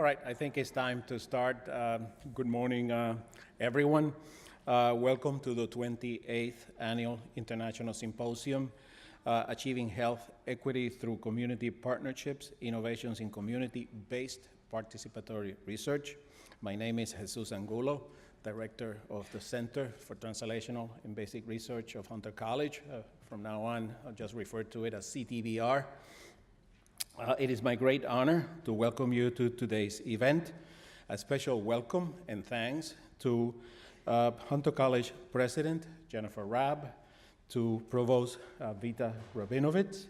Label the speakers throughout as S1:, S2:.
S1: All right, I think it's time to start. Good morning, everyone. Welcome to the 28th Annual International Symposium, Achieving Health Equity Through Community Partnerships, Innovations in Community-Based Participatory Research. My name is Jesus Angulo, Director of the Center for Translational and Basic Research of Hunter College. From now on, I'll just refer to it as CTBR. It is my great honor to welcome you to today's event. A special welcome and thanks to Hunter College President Jennifer Rabb, to Provost Vita Rabinovitz,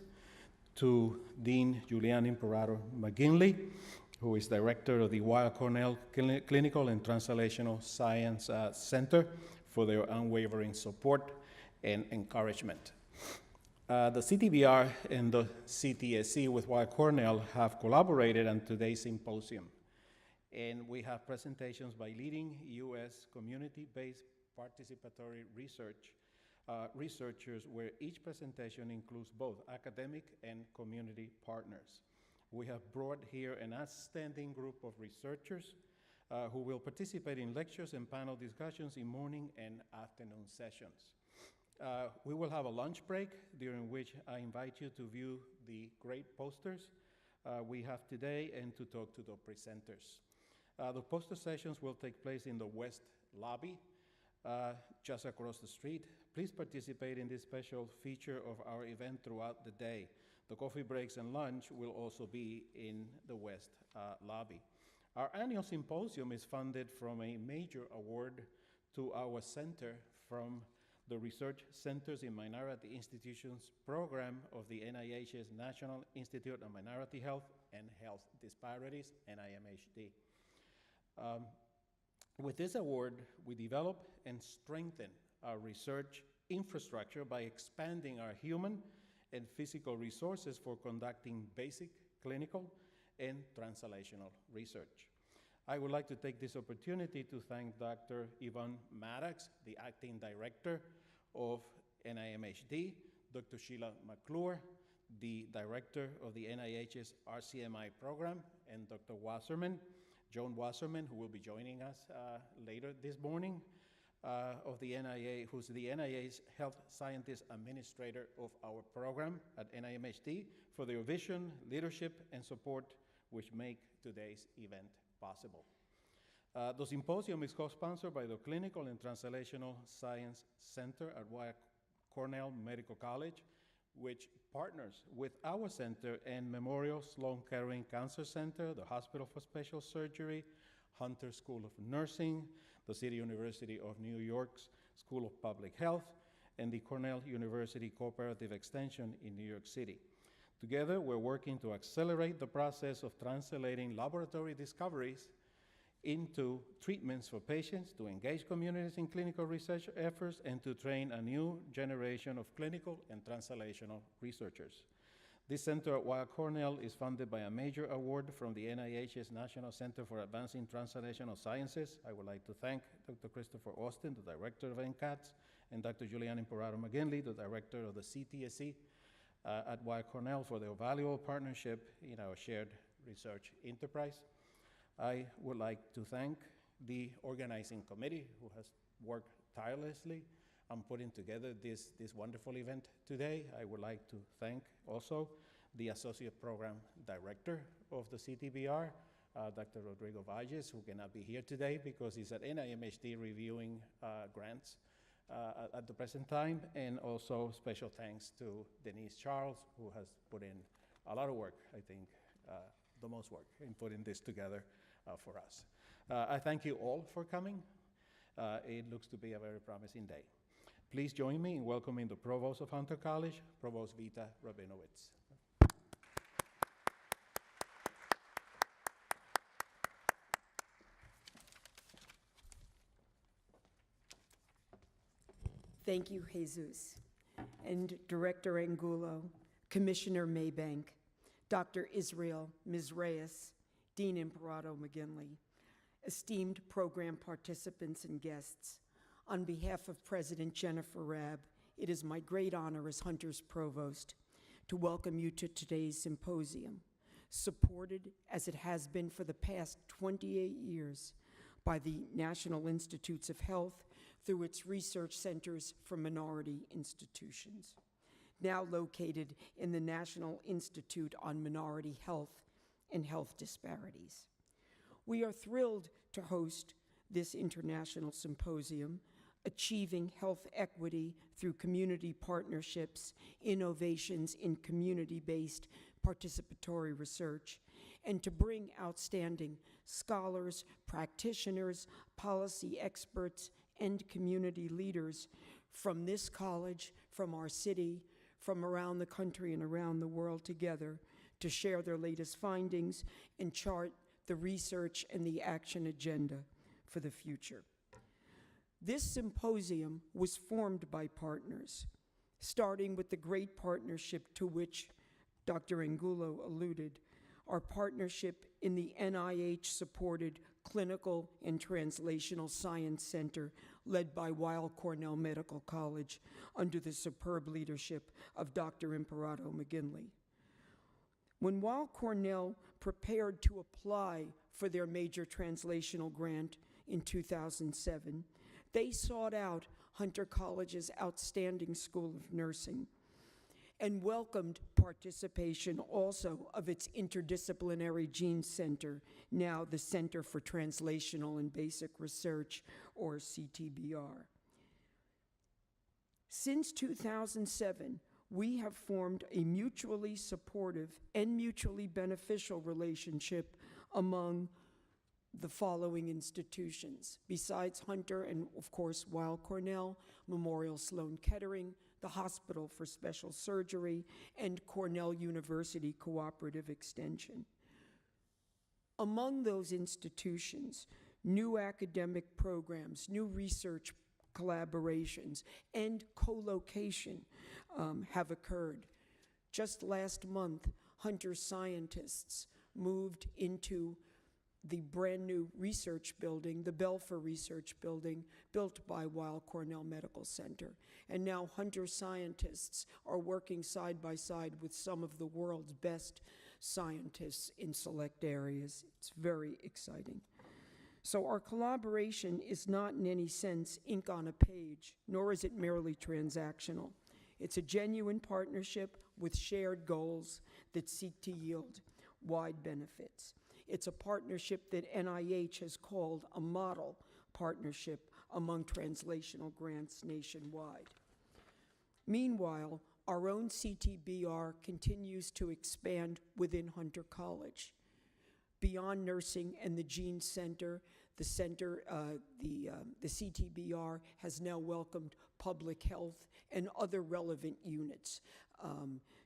S1: to Dean Julian Imperator McGinley, who is Director of the Weill Cornell Clinical and Translational Science Center, for their unwavering support and encouragement. The CTBR and the CTSC with Weill Cornell have collaborated on today's symposium. And we have presentations by leading U.S. community-based participatory researchers, where each presentation includes both academic and community partners. We have brought here an outstanding group of researchers who will participate in lectures and panel discussions in morning and afternoon sessions. We will have a lunch break, during which I invite you to view the great posters we have today and to talk to the presenters. The poster sessions will take place in the West Lobby, just across the street. Please participate in this special feature of our event throughout the day. The coffee breaks and lunch will also be in the West Lobby. Our annual symposium is funded from a major award to our center from the Research Centers in Minority Institutions program of the NIH's National Institute of Minority Health and Health Disparities, NIMHD. With this award, we develop and strengthen our research infrastructure by expanding our human and physical resources for conducting basic clinical and translational research. I would like to take this opportunity to thank Dr. Yvonne Maddox, the acting director of NIMHD, Dr. Sheila McClure, the director of the NIH's RCMI program, and Dr. Wasserman, Joan Wasserman, who will be joining us later this morning, of the NIH, who's the NIH's Health Scientist Administrator of our program at NIMHD, for their vision, leadership, and support, which make today's event possible. The symposium is co-sponsored by the Clinical and Translational Science Center at Weill Cornell Medical College, which partners with our center and Memorial Sloan Kettering Cancer Center, the Hospital for Special Surgery, Hunter School of Nursing, the City University of New York's School of Public Health, and the Cornell University Cooperative Extension in New York City. Together, we're working to accelerate the process of translating laboratory discoveries into treatments for patients, to engage communities in clinical research efforts, and to train a new generation of clinical and translational researchers. This center at Weill Cornell is funded by a major award from the NIH's National Center for Advancing Translational Sciences. I would like to thank Dr. Christopher Austin, the director of NCATS, and Dr. Julian Imperator McGinley, the director of the CTSC at Weill Cornell, for their valuable partnership in our shared research enterprise. I would like to thank the organizing committee, who has worked tirelessly on putting together this wonderful event today. I would like to thank also the Associate Program Director of the CTBR, Dr. Rodrigo Valles, who cannot be here today because he's at NIMHD reviewing grants at the present time, and also special thanks to Denise Charles, who has put in a lot of work, I think the most work in putting this together for us. I thank you all for coming. It looks to be a very promising day. Please join me in welcoming the Provost of Hunter College, Provost Vita Rabinovitz.
S2: Thank you, Jesus. And Director Angulo, Commissioner Maybank, Dr. Israel Mizraeus, Dean Imperator McGinley, esteemed program participants and guests, on behalf of President Jennifer Rabb, it is my great honor as Hunter's Provost to welcome you to today's symposium, supported as it has been for the past 28 years by the National Institutes of Health through its research centers for minority institutions, now located in the National Institute on Minority Health and Health Disparities. We are thrilled to host this international symposium, Achieving Health Equity Through Community Partnerships, Innovations in Community-Based Participatory Research, and to bring outstanding scholars, practitioners, policy experts, and community leaders from this college, from our city, from around the country and around the world together to share their latest findings and chart the research and the action agenda for the future. This symposium was formed by partners, starting with the great partnership to which Dr. Angulo alluded, our partnership in the NIH-supported Clinical and Translational Science Center led by Weill Cornell Medical College under the superb leadership of Dr. Imperato McGinley. When Weill Cornell prepared to apply for their major translational grant in 2007, they sought out Hunter College's outstanding School of Nursing and welcomed participation also of its interdisciplinary Gene Center, now the Center for Translational and Basic Research, or CTBR. Since 2007, we have formed a mutually supportive and mutually beneficial relationship among the following institutions. Besides Hunter and, of course, Weill Cornell, Memorial Sloan Kettering, the Hospital for Special Surgery, and Cornell University Cooperative Extension. Among those institutions, new academic programs, new research collaborations, and co-location have occurred. Just last month, Hunter scientists moved into the brand new research building, the Belfer Research Building, built by Weill Cornell Medical Center. And now Hunter scientists are working side by side with some of the world's best scientists in select areas. It's very exciting. So our collaboration is not in any sense ink on a page, nor is it merely transactional. It's a genuine partnership with shared goals that seek to yield wide benefits. It's a partnership that NIH has called a model partnership among translational grants nationwide. Meanwhile, our own CTBR continues to expand within Hunter College. Beyond nursing and the Gene Center, the CTBR has now welcomed public health and other relevant units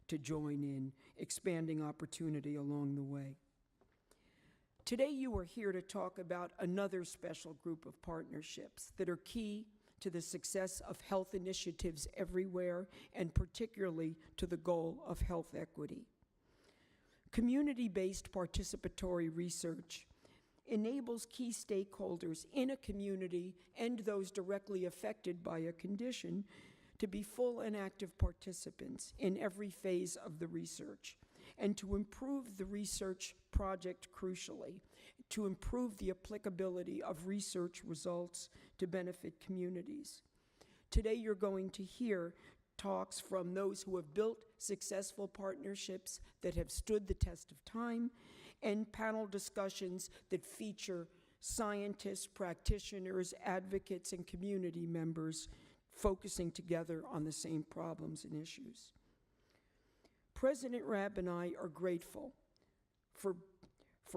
S2: to join in, expanding opportunity along the way. Today you are here to talk about another special group of partnerships that are key to the success of health initiatives everywhere, and particularly to the goal of health equity. Community-based participatory research enables key stakeholders in a community and those directly affected by a condition to be full and active participants in every phase of the research, and to improve the research project crucially, to improve the applicability of research results to benefit communities. Today you're going to hear talks from those who have built successful partnerships that have stood the test of time, and panel discussions that feature scientists, practitioners, advocates, and community members focusing together on the same problems and issues. President Rabb and I are grateful for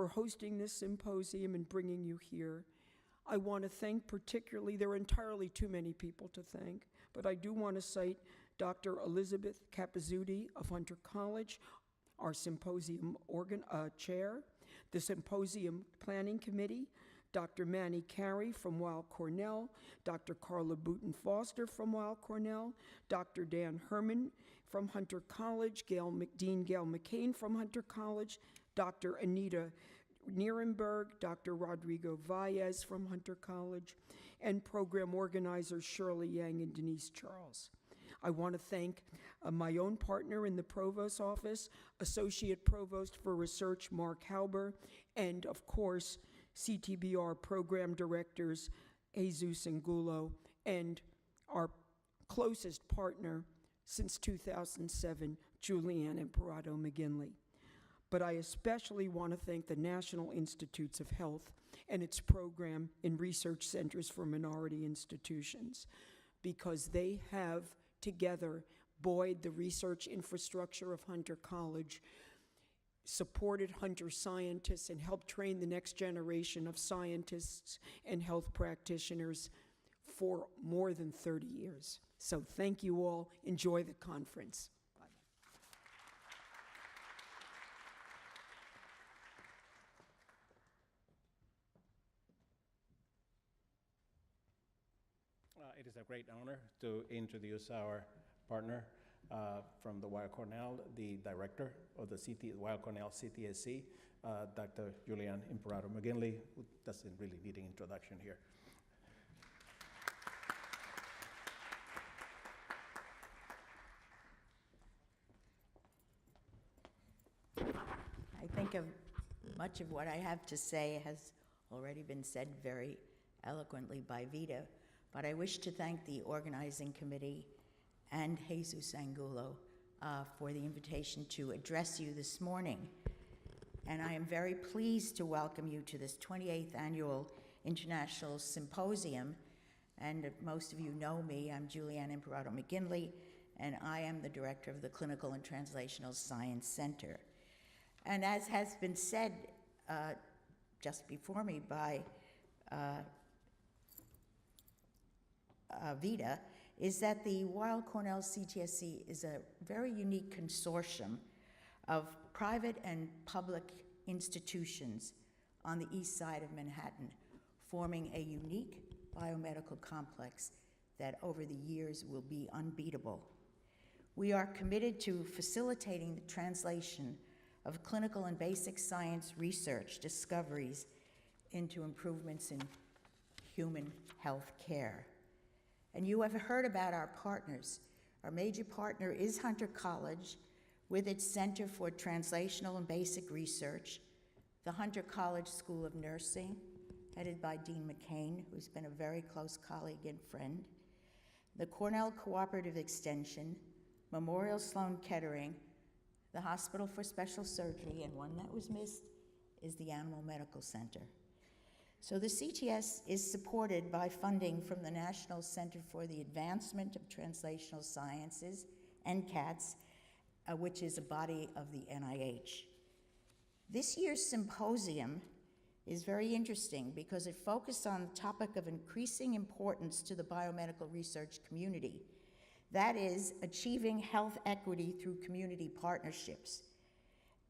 S2: hosting this symposium and bringing you here. I want to thank particularly, there are entirely too many people to thank, but I do want to cite Dr. Elizabeth Capizzuti of Hunter College, our symposium chair, the symposium planning committee, Dr. Manny Carey from Weill Cornell, Dr. Carla Booten Foster from Weill Cornell, Dr. Dan Herman from Hunter College, Dean Gail McCain from Hunter College, Dr. Anita Nierenberg, Dr. Rodrigo Valles from Hunter College, and program organizers Shirley Yang and Denise Charles. I want to thank my own partner in the Provost's office, Associate Provost for Research, Mark Hauber, and of course, CTBR Program Directors, Jesus Angulo, and our closest partner since 2007, Julianne Imperato McGinley. But I especially want to thank the National Institutes of Health and its program in Research Centers for Minority Institutions, because they have together buoyed the research infrastructure of Hunter College, supported Hunter scientists, and helped train the next generation of scientists and health practitioners for more than 30 years. So thank you all. Enjoy the conference.
S1: It is a great honor to introduce our partner from the Weill Cornell, the director of the Weill Cornell CTSC, Dr. Julianne Imperato McGinley, who doesn't really need an introduction here.
S3: I think much of what I have to say has already been said very eloquently by Vida, but I wish to thank the organizing committee and Jesus Angulo for the invitation to address you this morning. And I am very pleased to welcome you to this 28th Annual International Symposium. And most of you know me, I'm Julianne Imperato McGinley, and I am the director of the Clinical and Translational Science Center. And as has been said just before me by Vida, is that the Weill Cornell CTSC is a very unique consortium of private and public institutions on the east side of Manhattan, forming a unique biomedical complex that over the years will be unbeatable. We are committed to facilitating the translation of clinical and basic science research discoveries into improvements in human health care. And you have heard about our partners. Our major partner is Hunter College, with its Center for Translational and Basic Research, the Hunter College School of Nursing, headed by Dean McCain, who's been a very close colleague and friend, the Cornell Cooperative Extension, Memorial Sloan Kettering, the Hospital for Special Surgery, and one that was missed is the Animal Medical Center. So the CTS is supported by funding from the National Center for the Advancement of Translational Sciences, NCATS, which is a body of the NIH. This year's symposium is very interesting because it focused on the topic of increasing importance to the biomedical research community. That is, achieving health equity through community partnerships.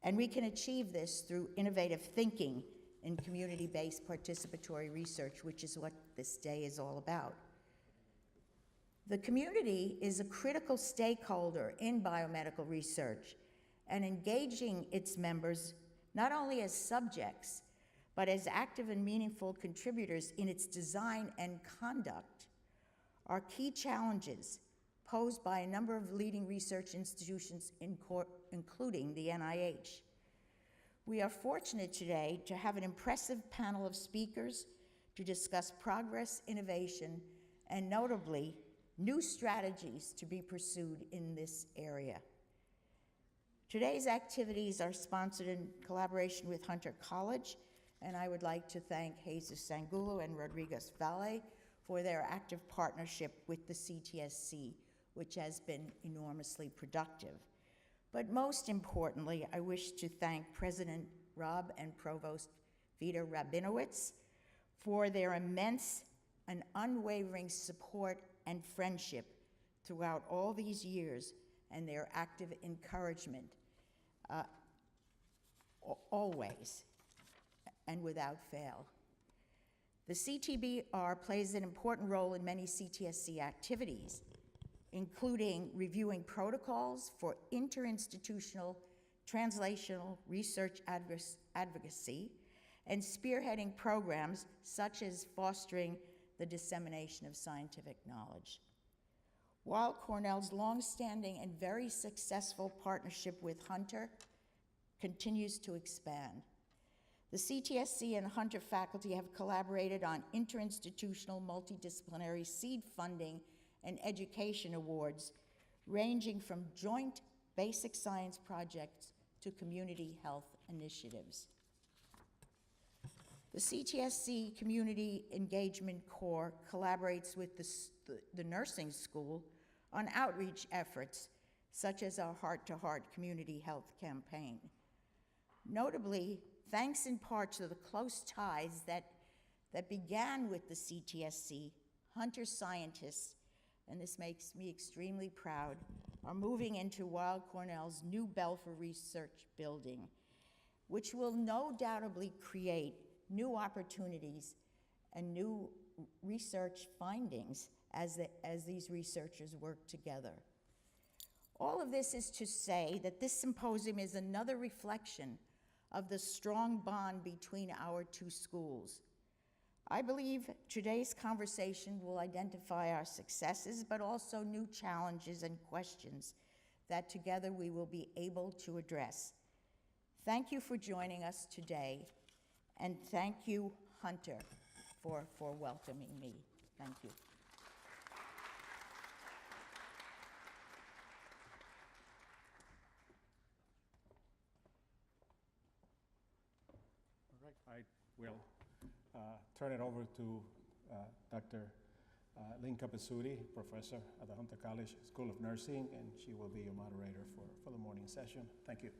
S3: And we can achieve this through innovative thinking in community-based participatory research, which is what this day is all about. The community is a critical stakeholder in biomedical research, and engaging its members not only as subjects, but as active and meaningful contributors in its design and conduct are key challenges posed by a number of leading research institutions, including the NIH. We are fortunate today to have an impressive panel of speakers to discuss progress, innovation, and notably, new strategies to be pursued in this area. Today's activities are sponsored in collaboration with Hunter College, and I would like to thank Jesus Angulo and Rodriguez Valle for their active partnership with the CTSC, which has been enormously productive. But most importantly, I wish to thank President Rob and Provost Vida Rabinowitz for their immense and unwavering support and friendship throughout all these years and their active encouragement, always and without fail. The CTBR plays an important role in many CTSC activities, including reviewing protocols for interinstitutional translational research advocacy and spearheading programs such as fostering the dissemination of scientific knowledge. Weill Cornell's longstanding and very successful partnership with Hunter continues to expand. The CTSC and Hunter faculty have collaborated on interinstitutional multidisciplinary seed funding and education awards, ranging from joint basic science projects to community health initiatives. The CTSC Community Engagement Corps collaborates with the nursing school on outreach efforts, such as our Heart to Heart community health campaign. Notably, thanks in part to the close ties that began with the CTSC, Hunter scientists, and this makes me extremely proud, are moving into Weill Cornell's new Belfer Research Building, which will no doubtably create new opportunities and new research findings as these researchers work together. All of this is to say that this symposium is another reflection of the strong bond between our two schools. I believe today's conversation will identify our successes, but also new challenges and questions that together we will be able to address. Thank you for joining us today, and thank you, Hunter, for welcoming me. Thank you.
S1: All right, I will turn it over to Dr. Lynn Capizzuti, professor at the Hunter College School of Nursing, and she will be your moderator for the morning session. Thank you.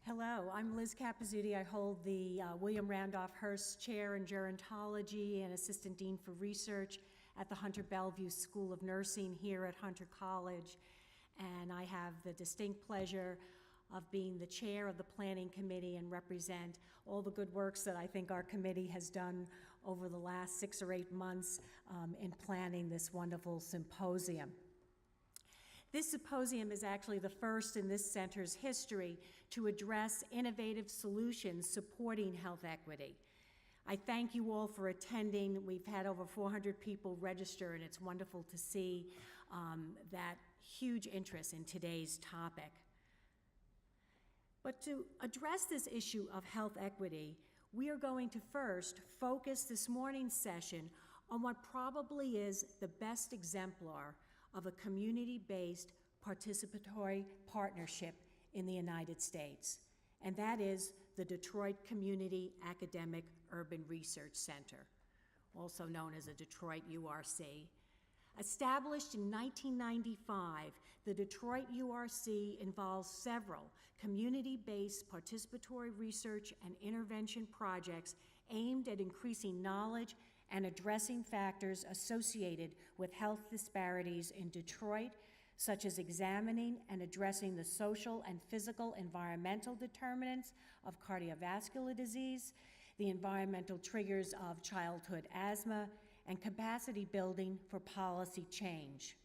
S4: Hello, I'm Liz Capizzuti. I hold the William Randolph Hearst Chair in Gerontology and Assistant Dean for Research at the Hunter Bellevue School of Nursing here at Hunter College. And I have the distinct pleasure of being the chair of the Planning Committee and represent all the good works that I think our committee has done over the last 6 or 8 months in planning this wonderful symposium. This symposium is actually the first in this center's history to address innovative solutions supporting health equity. I thank you all for attending. We've had over 400 people register, and it's wonderful to see that huge interest in today's topic. But to address this issue of health equity, we are going to first focus this morning's session on what probably is the best exemplar of a community-based participatory partnership in the United States, and that is the Detroit Community Academic Urban Research Center, also known as the Detroit URC. Established in 1995, the Detroit URC involves several community-based participatory research and intervention projects aimed at increasing knowledge and addressing factors associated with health disparities in Detroit, such as examining and addressing the social and physical environmental determinants of cardiovascular disease, the environmental triggers of childhood asthma, and capacity building for policy change.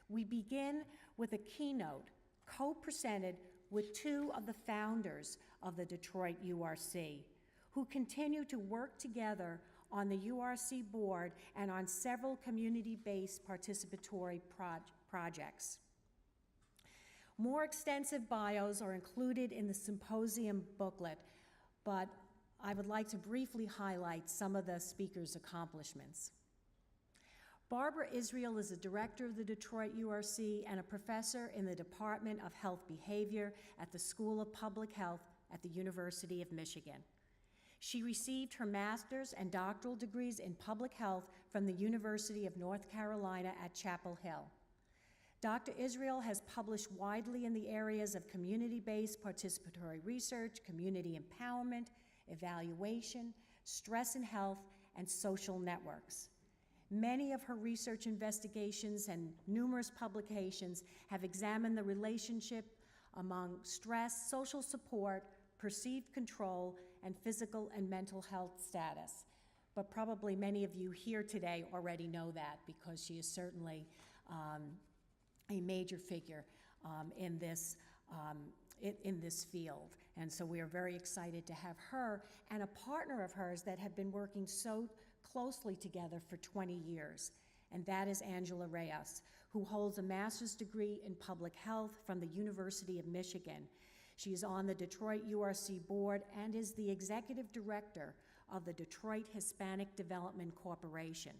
S4: We begin with a keynote co-presented with 2 of the founders of the Detroit URC, who continue to work together on the URC board and on several community-based participatory projects. More extensive bios are included in the symposium booklet, but I would like to briefly highlight some of the speakers' accomplishments. Barbara Israel is the director of the Detroit URC and a professor in the Department of Health Behavior at the School of Public Health at the University of Michigan. She received her master's and doctoral degrees in public health from the University of North Carolina at Chapel Hill. Dr. Israel has published widely in the areas of community-based participatory research, community empowerment, evaluation, stress and health, and social networks. Many of her research investigations and numerous publications have examined the relationship among stress, social support, perceived control, and physical and mental health status. But probably many of you here today already know that because she is certainly a major figure in this field. And so we are very excited to have her and a partner of hers that have been working so closely together for 20 years, and that is Angela Reyes, who holds a master's degree in public health from the University of Michigan. She is on the Detroit URC board and is the executive director of the Detroit Hispanic Development Corporation.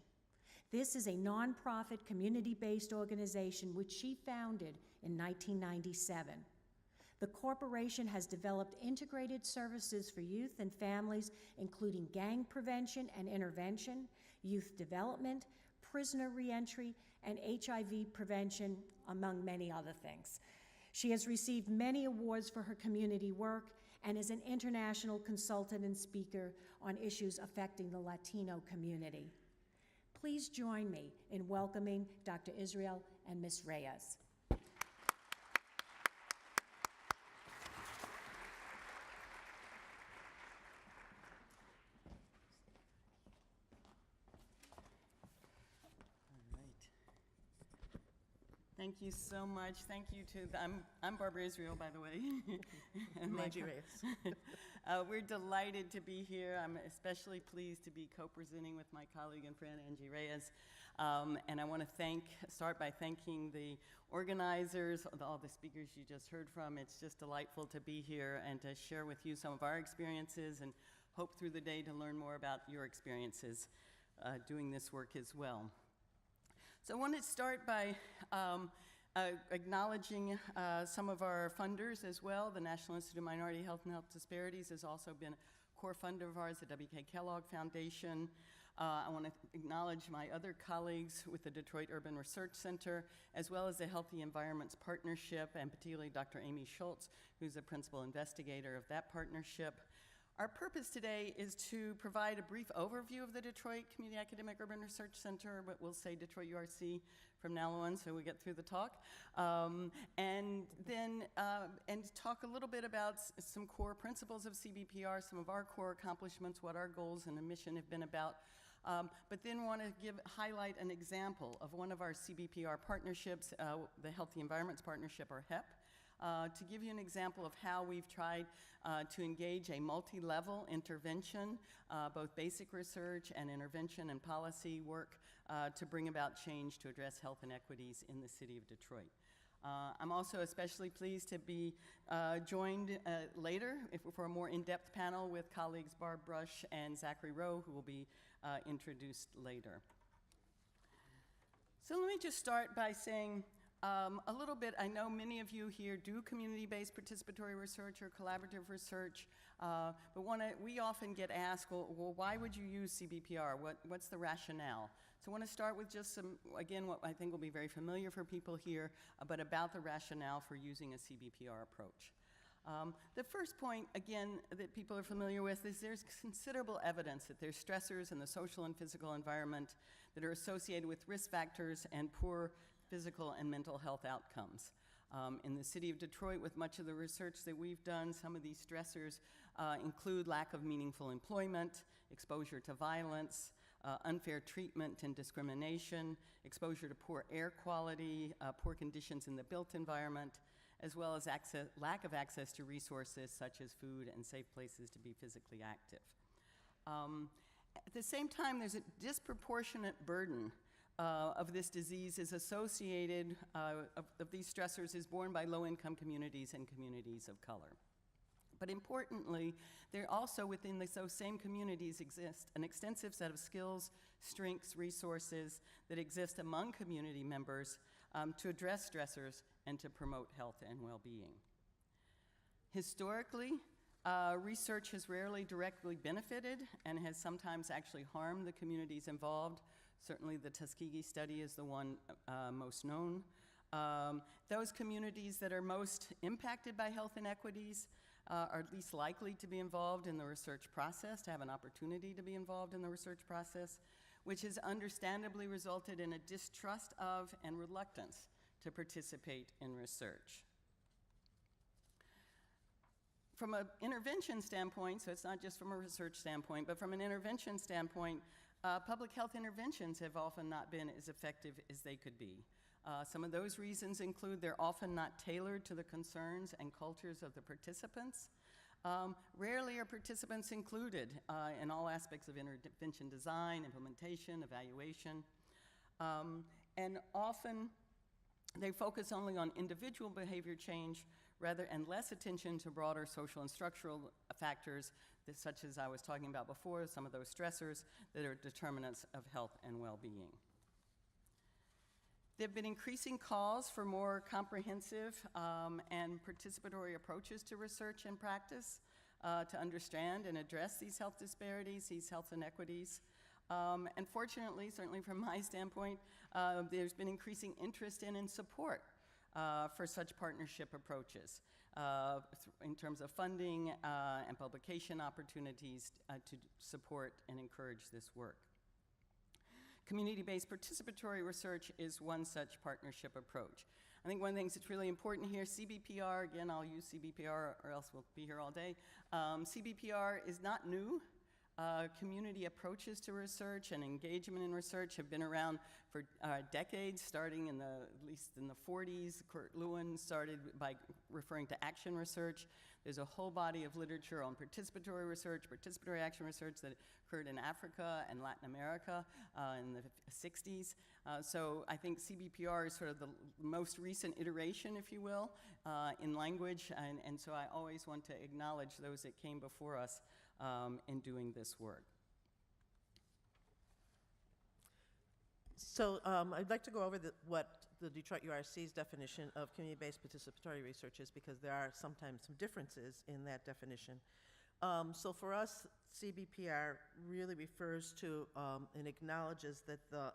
S4: This is a nonprofit, community-based organization which she founded in 1997. The corporation has developed integrated services for youth and families, including gang prevention and intervention, youth development, prisoner reentry, and HIV prevention, among many other things. She has received many awards for her community work and is an international consultant and speaker on issues affecting the Latino community. Please join me in welcoming Dr. Israel and Ms. Reyes.
S5: Thank you so much. Thank you to I'm Barbara Israel, by the way. And
S3: Angie Reyes.
S5: We're delighted to be here. I'm especially pleased to be co-presenting with my colleague and friend Angie Reyes. And I want to start by thanking the organizers, all the speakers you just heard from. It's just delightful to be here and to share with you some of our experiences and hope through the day to learn more about your experiences doing this work as well. So I want to start by acknowledging some of our funders as well. The National Institute of Minority Health and Health Disparities has also been a core funder of ours, the W.K. Kellogg Foundation. I want to acknowledge my other colleagues with the Detroit Urban Research Center, as well as the Healthy Environments Partnership, and particularly Dr. Amy Schultz, who's a principal investigator of that partnership. Our purpose today is to provide a brief overview of the Detroit Community Academic Urban Research Center, but we'll say Detroit URC from now on so we get through the talk. And talk a little bit about some core principles of CBPR, some of our core accomplishments, what our goals and the mission have been about. But then want to highlight an example of one of our CBPR partnerships, the Healthy Environments Partnership, or HEP. To give you an example of how we've tried to engage a multi-level intervention, both basic research and intervention and policy work to bring about change to address health inequities in the city of Detroit. I'm also especially pleased to be joined later for a more in-depth panel with colleagues Barb Brush and Zachary Rowe, who will be introduced later. So let me just start by saying a little bit. I know many of you here do community-based participatory research or collaborative research, but we often get asked, well, why would you use CBPR? What's the rationale? So I want to start with just some, again, what I think will be very familiar for people here, but about the rationale for using a CBPR approach. The first point, again, that people are familiar with is there's considerable evidence that there's stressors in the social and physical environment that are associated with risk factors and poor physical and mental health outcomes. In the city of Detroit, with much of the research that we've done, some of these stressors include lack of meaningful employment, exposure to violence, unfair treatment and discrimination, exposure to poor air quality, poor conditions in the built environment, as well as lack of access to resources such as food and safe places to be physically active. At the same time, there's a disproportionate burden of this disease is associated, of these stressors is borne by low-income communities and communities of color. But importantly, there also within those same communities exist an extensive set of skills, strengths, resources that exist among community members to address stressors and to promote health and well-being. Historically, research has rarely directly benefited and has sometimes actually harmed the communities involved. Certainly the Tuskegee study is the one most known. Those communities that are most impacted by health inequities are least likely to be involved in the research process, to have an opportunity to be involved in the research process, which has understandably resulted in a distrust of and reluctance to participate in research. From an intervention standpoint, so it's not just from a research standpoint, but from an intervention standpoint, public health interventions have often not been as effective as they could be. Some of those reasons include they're often not tailored to the concerns and cultures of the participants. Rarely are participants included in all aspects of intervention design, implementation, evaluation, and often they focus only on individual behavior change and less attention to broader social and structural factors, such as I was talking about before, some of those stressors that are determinants of health and well-being. There have been increasing calls for more comprehensive and participatory approaches to research and practice to understand and address these health disparities, these health inequities. And fortunately, certainly from my standpoint, there's been increasing interest in and support for such partnership approaches in terms of funding and publication opportunities to support and encourage this work. Community-based participatory research is one such partnership approach. I think one of the things that's really important here, CBPR, again, I'll use CBPR or else we'll be here all day. CBPR is not new. Community approaches to research and engagement in research have been around for decades, starting in at least in the 40s. Kurt Lewin started by referring to action research. There's a whole body of literature on participatory research, participatory action research that occurred in Africa and Latin America in the 60s. So I think CBPR is sort of the most recent iteration, if you will, in language, and so I always want to acknowledge those that came before us in doing this work.
S6: So I'd like to go over what the Detroit URC's definition of community-based participatory research is, because there are sometimes some differences in that definition. So for us, CBPR really refers to and acknowledges that the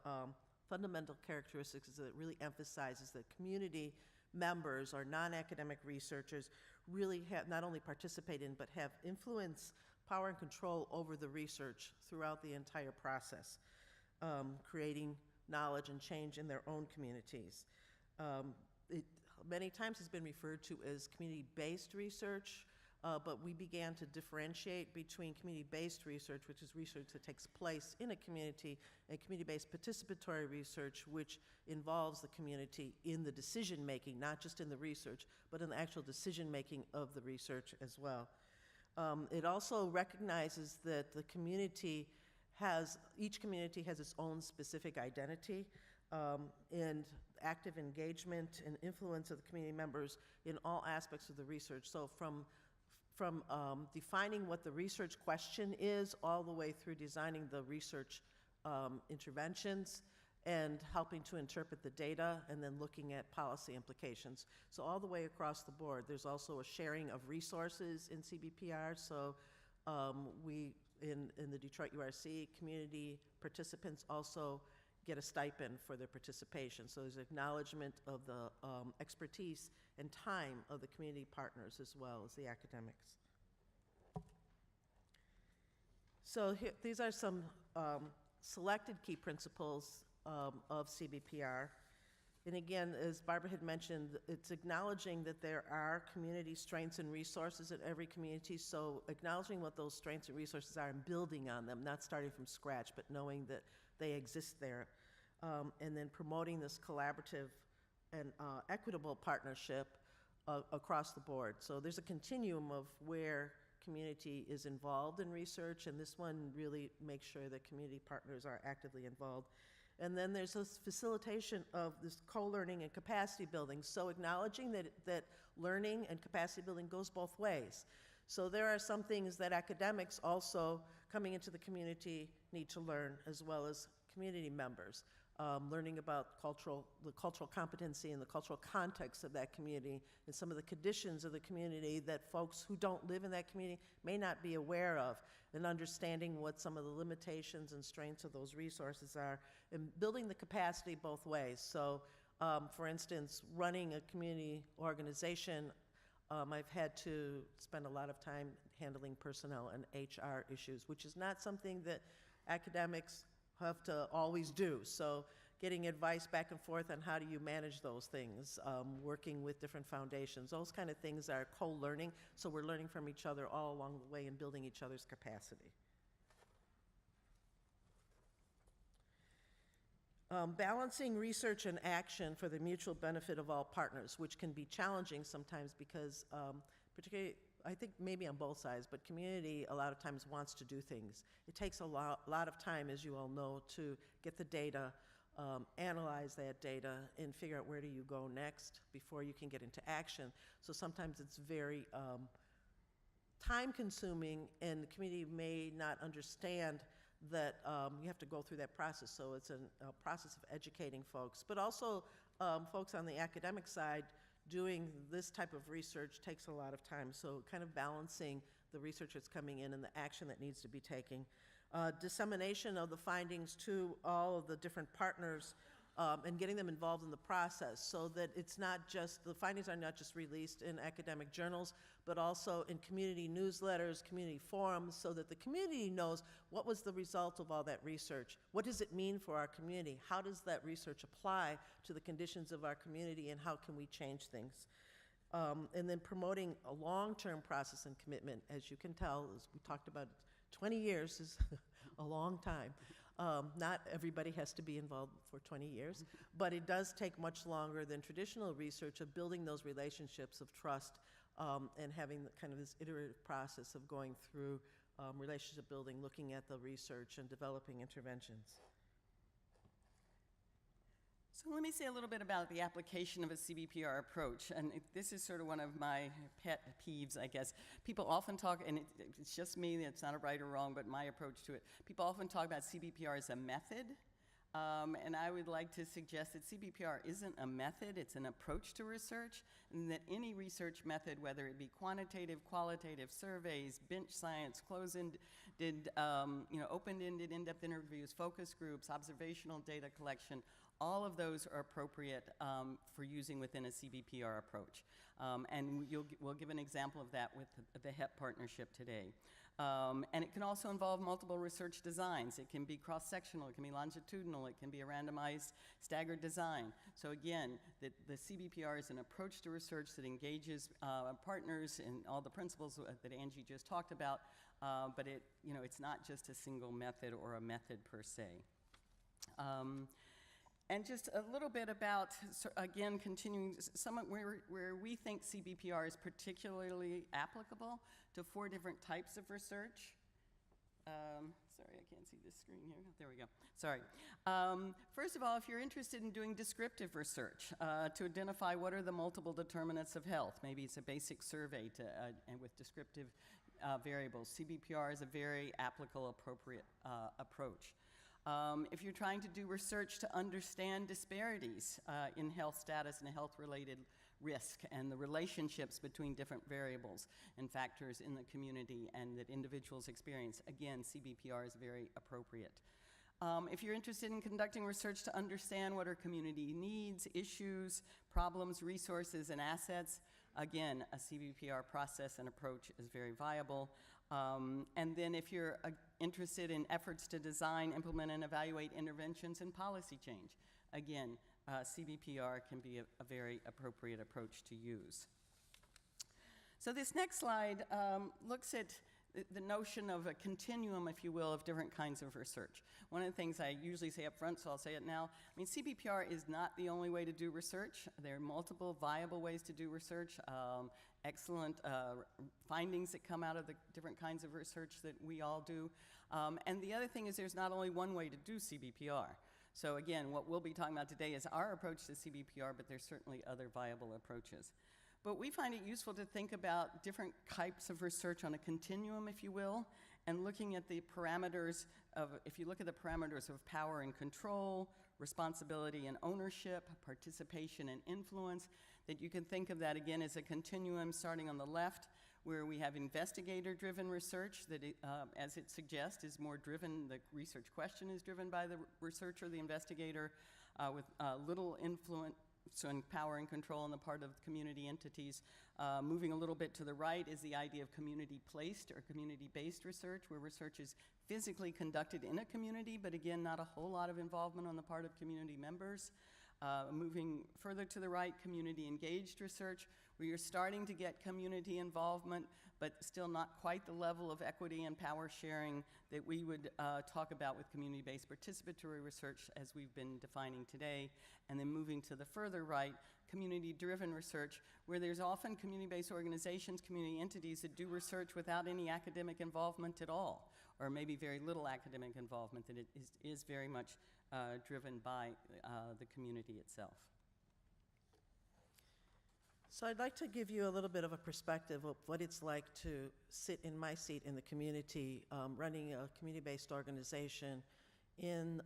S6: fundamental characteristics is that it really emphasizes that community members or non-academic researchers really have not only participate in, but have influence, power, and control over the research throughout the entire process, creating knowledge and change in their own communities. It many times has been referred to as community-based research, but we began to differentiate between community-based research, which is research that takes place in a community, and community-based participatory research, which involves the community in the decision-making, not just in the research, but in the actual decision-making of the research as well. It also recognizes that the community each community has its own specific identity, and active engagement and influence of the community members in all aspects of the research. So from defining what the research question is, all the way through designing the research interventions and helping to interpret the data, and then looking at policy implications. So all the way across the board. There's also a sharing of resources in CBPR. So we, in the Detroit URC, community participants also get a stipend for their participation. So there's acknowledgement of the expertise and time of the community partners as well as the academics. So here, these are some selected key principles of CBPR. And again, as Barbara had mentioned, it's acknowledging that there are community strengths and resources in every community, so acknowledging what those strengths and resources are and building on them, not starting from scratch, but knowing that they exist there. And then promoting this collaborative and equitable partnership across the board. So there's a continuum of where community is involved in research, and this one really makes sure that community partners are actively involved. And then there's this facilitation of this co-learning and capacity building. So acknowledging that learning and capacity building goes both ways. So there are some things that academics also coming into the community need to learn, as well as community members. Learning about the cultural competency and the cultural context of that community, and some of the conditions of the community that folks who don't live in that community may not be aware of, and understanding what some of the limitations and strengths of those resources are, and building the capacity both ways. So, for instance, running a community organization, I've had to spend a lot of time handling personnel and HR issues, which is not something that academics have to always do. So getting advice back and forth on how do you manage those things, working with different foundations, those kind of things are co-learning. So we're learning from each other all along the way and building each other's capacity. Balancing research and action for the mutual benefit of all partners, which can be challenging sometimes because particularly I think maybe on both sides, but community a lot of times wants to do things. It takes a lot of time, as you all know, to get the data, analyze that data, and figure out where do you go next before you can get into action. So sometimes it's very time-consuming, and the community may not understand that you have to go through that process. So it's a process of educating folks, but also folks on the academic side doing this type of research takes a lot of time. So kind of balancing the research that's coming in and the action that needs to be taken. Dissemination of the findings to all of the different partners and getting them involved in the process so that it's not just, the findings are not just released in academic journals, but also in community newsletters, community forums, so that the community knows what was the result of all that research. What does it mean for our community? How does that research apply to the conditions of our community, and how can we change things? And then promoting a long-term process and commitment. As you can tell, as we talked about, 20 years is a long time. Not everybody has to be involved for 20 years, but it does take much longer than traditional research of building those relationships of trust and having kind of this iterative process of going through relationship building, looking at the research and developing interventions.
S5: So let me say a little bit about the application of a CBPR approach, and this is sort of one of my pet peeves, I guess. People often talk, and it's just me, it's not a right or wrong, but my approach to it. People often talk about CBPR as a method, and I would like to suggest that CBPR isn't a method, it's an approach to research, and that any research method, whether it be quantitative, qualitative surveys, bench science, closed-ended, open-ended, in-depth interviews, focus groups, observational data collection, all of those are appropriate for using within a CBPR approach. And we'll give an example of that with the HEP partnership today. And it can also involve multiple research designs. It can be cross-sectional, it can be longitudinal, it can be a randomized staggered design. So again, the CBPR is an approach to research that engages partners in all the principles that Angie just talked about, but it's not just a single method or a method per se. And just a little bit about, again, continuing where we think CBPR is particularly applicable to 4 different types of research. Sorry, I can't see this screen here. There we go. Sorry. First of all, if you're interested in doing descriptive research to identify what are the multiple determinants of health, maybe it's a basic survey and with descriptive variables, CBPR is a very applicable, appropriate approach. If you're trying to do research to understand disparities in health status and health-related risk and the relationships between different variables and factors in the community and that individuals experience, again, CBPR is very appropriate. If you're interested in conducting research to understand what our community needs, issues, problems, resources, and assets, again, a CBPR process and approach is very viable. And then if you're interested in efforts to design, implement, and evaluate interventions and policy change, again, CBPR can be a very appropriate approach to use. So this next slide looks at the notion of a continuum, if you will, of different kinds of research. One of the things I usually say up front, so I'll say it now, I mean, CBPR is not the only way to do research. There are multiple viable ways to do research, excellent findings that come out of the different kinds of research that we all do. And the other thing is there's not only one way to do CBPR. So again, what we'll be talking about today is our approach to CBPR, but there's certainly other viable approaches. But we find it useful to think about different types of research on a continuum, if you will, and looking at the parameters of, if you look at the parameters of power and control, responsibility and ownership, participation and influence, that you can think of that again as a continuum starting on the left, where we have investigator-driven research that, as it suggests, is more driven, the research question is driven by the researcher, the investigator, with little influence and power and control on the part of community entities. Moving a little bit to the right is the idea of community-placed or community-based research, where research is physically conducted in a community, but again, not a whole lot of involvement on the part of community members. Moving further to the right, community engaged research, where you're starting to get community involvement, but still not quite the level of equity and power sharing that we would talk about with community-based participatory research as we've been defining today. And then moving to the further right, community-driven research, where there's often community-based organizations, community entities that do research without any academic involvement at all, or maybe very little academic involvement, that it is very much driven by the community itself.
S6: So I'd like to give you a little bit of a perspective of what it's like to sit in my seat in the community, running a community-based organization in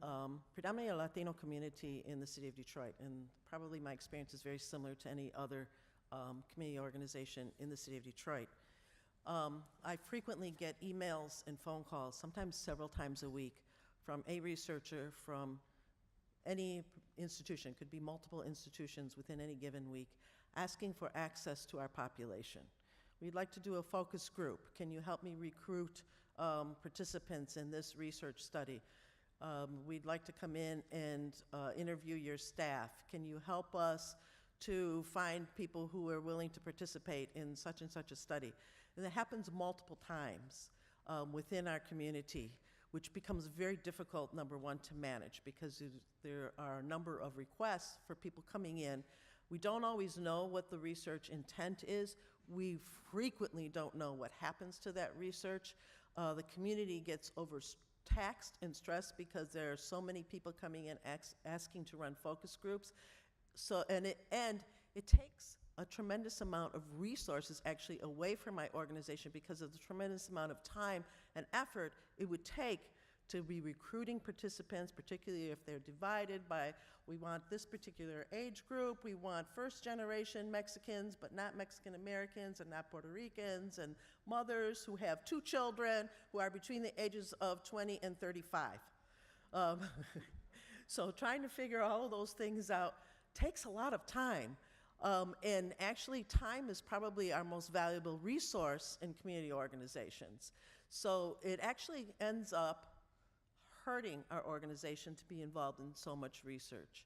S6: predominantly a Latino community in the city of Detroit. And probably my experience is very similar to any other community organization in the city of Detroit. I frequently get emails and phone calls, sometimes several times a week, from a researcher from any institution, could be multiple institutions within any given week, asking for access to our population. We'd like to do a focus group. Can you help me recruit participants in this research study? We'd like to come in and interview your staff. Can you help us to find people who are willing to participate in such and such a study? And it happens multiple times within our community, which becomes very difficult, number one, to manage, because there are a number of requests for people coming in. We don't always know what the research intent is. We frequently don't know what happens to that research. The community gets overtaxed and stressed because there are so many people coming in asking to run focus groups. So, and it takes a tremendous amount of resources actually away from my organization because of the tremendous amount of time and effort it would take to be recruiting participants, particularly if they're divided by, we want this particular age group, we want first generation Mexicans, but not Mexican Americans and not Puerto Ricans, and mothers who have 2 children who are between the ages of 20 and 35. So trying to figure all of those things out takes a lot of time. And actually, time is probably our most valuable resource in community organizations. So it actually ends up hurting our organization to be involved in so much research.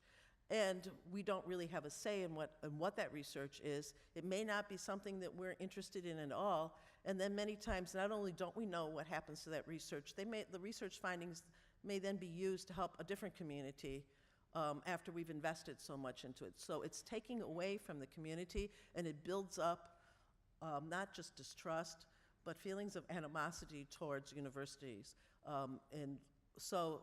S6: And we don't really have a say in what that research is. It may not be something that we're interested in at all. And then many times, not only don't we know what happens to that research, the research findings may then be used to help a different community after we've invested so much into it. So it's taking away from the community, and it builds up not just distrust, but feelings of animosity towards universities. And so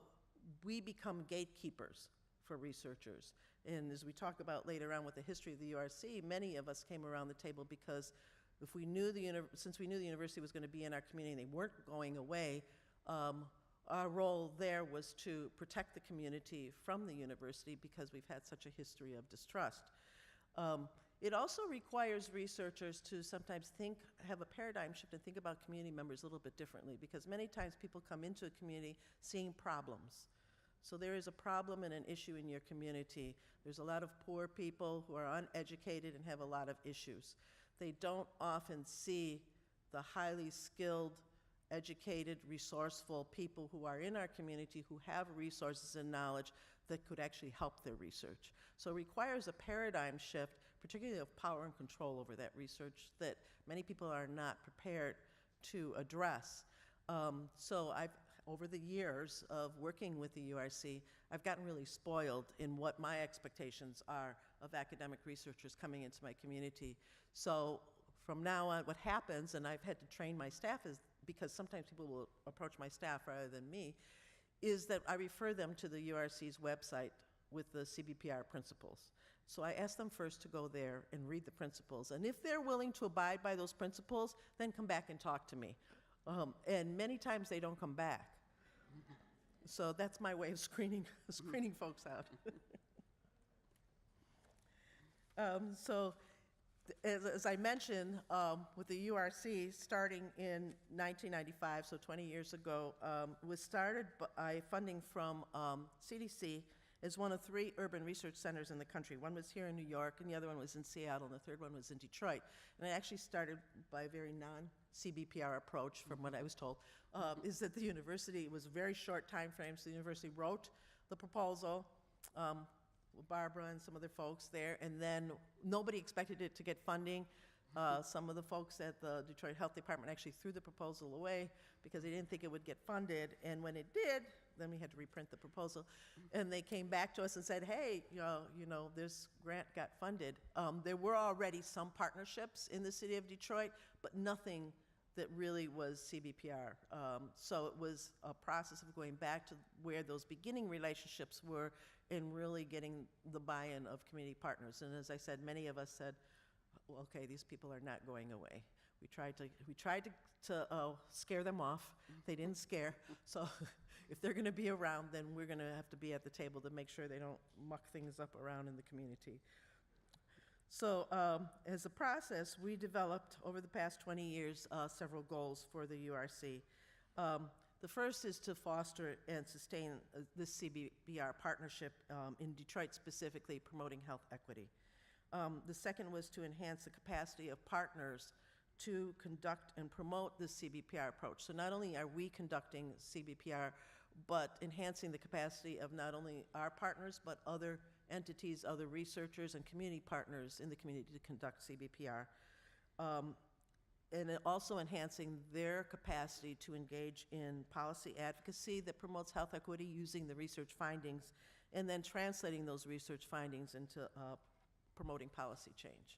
S6: we become gatekeepers for researchers. And as we talk about later on with the history of the URC, many of us came around the table because if we knew since we knew the university was going to be in our community and they weren't going away, our role there was to protect the community from the university because we've had such a history of distrust. It also requires researchers to sometimes have a paradigm shift and think about community members a little bit differently, because many times people come into a community seeing problems. So there is a problem and an issue in your community. There's a lot of poor people who are uneducated and have a lot of issues. They don't often see the highly skilled, educated, resourceful people who are in our community who have resources and knowledge that could actually help their research. So it requires a paradigm shift, particularly of power and control over that research, that many people are not prepared to address. So over the years of working with the URC, I've gotten really spoiled in what my expectations are of academic researchers coming into my community. So from now on, what happens, and I've had to train my staff, is because sometimes people will approach my staff rather than me, is that I refer them to the URC's website with the CBPR principles. So I ask them first to go there and read the principles. And if they're willing to abide by those principles, then come back and talk to me. And many times they don't come back. So that's my way of screening folks out. So as I mentioned, with the URC starting in 1995, so 20 years ago, was started by funding from CDC as one of 3 urban research centers in the country. One was here in New York, and the other one was in Seattle, and the third one was in Detroit. And it actually started by a very non-CBPR approach, from what I was told, is that the university, it was a very short time frame, so the university wrote the proposal, Barbara and some other folks there, and then nobody expected it to get funding. Some of the folks at the Detroit Health Department actually threw the proposal away because they didn't think it would get funded, and when it did, then we had to reprint the proposal, and they came back to us and said, hey, this grant got funded. There were already some partnerships in the city of Detroit, but nothing that really was CBPR. So it was a process of going back to where those beginning relationships were and really getting the buy-in of community partners. And as I said, many of us said, well, okay, these people are not going away. We tried to scare them off. They didn't scare. So if they're going to be around, then we're going to have to be at the table to make sure they don't muck things up around in the community. So as a process, we developed over the past 20 years several goals for the URC. The first is to foster and sustain this CBBR partnership in Detroit, specifically promoting health equity. The second was to enhance the capacity of partners to conduct and promote this CBPR approach. So not only are we conducting CBPR, but enhancing the capacity of not only our partners, but other entities, other researchers, and community partners in the community to conduct CBPR. And also enhancing their capacity to engage in policy advocacy that promotes health equity using the research findings, and then translating those research findings into promoting policy change.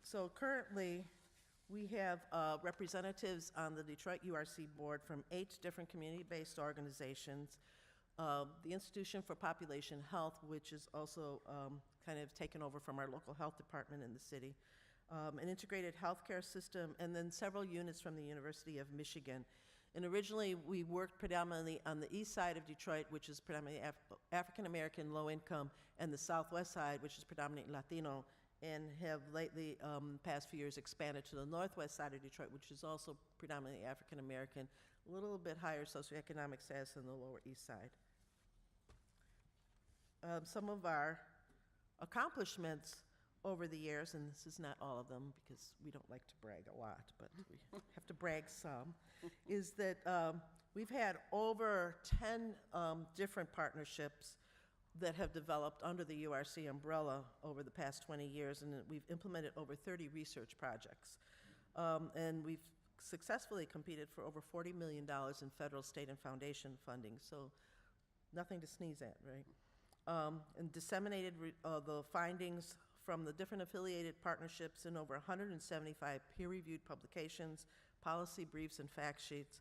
S6: So currently, we have representatives on the Detroit URC board from 8 different community-based organizations. The Institution for Population Health, which is also kind of taken over from our local health department in the city, an integrated healthcare system, and then several units from the University of Michigan. And originally, we worked predominantly on the east side of Detroit, which is predominantly African-American, low-income, and the southwest side, which is predominantly Latino, and have lately, past few years, expanded to the northwest side of Detroit, which is also predominantly African-American, a little bit higher socioeconomic status than the lower east side. Some of our accomplishments over the years, and this is not all of them because we don't like to brag a lot, but we have to brag some, is that we've had over 10 different partnerships that have developed under the URC umbrella over the past 20 years, and we've implemented over 30 research projects. And we've successfully competed for over $40 million in federal, state, and foundation funding, so nothing to sneeze at, right? And disseminated the findings from the different affiliated partnerships in over 175 peer-reviewed publications, policy briefs, and fact sheets,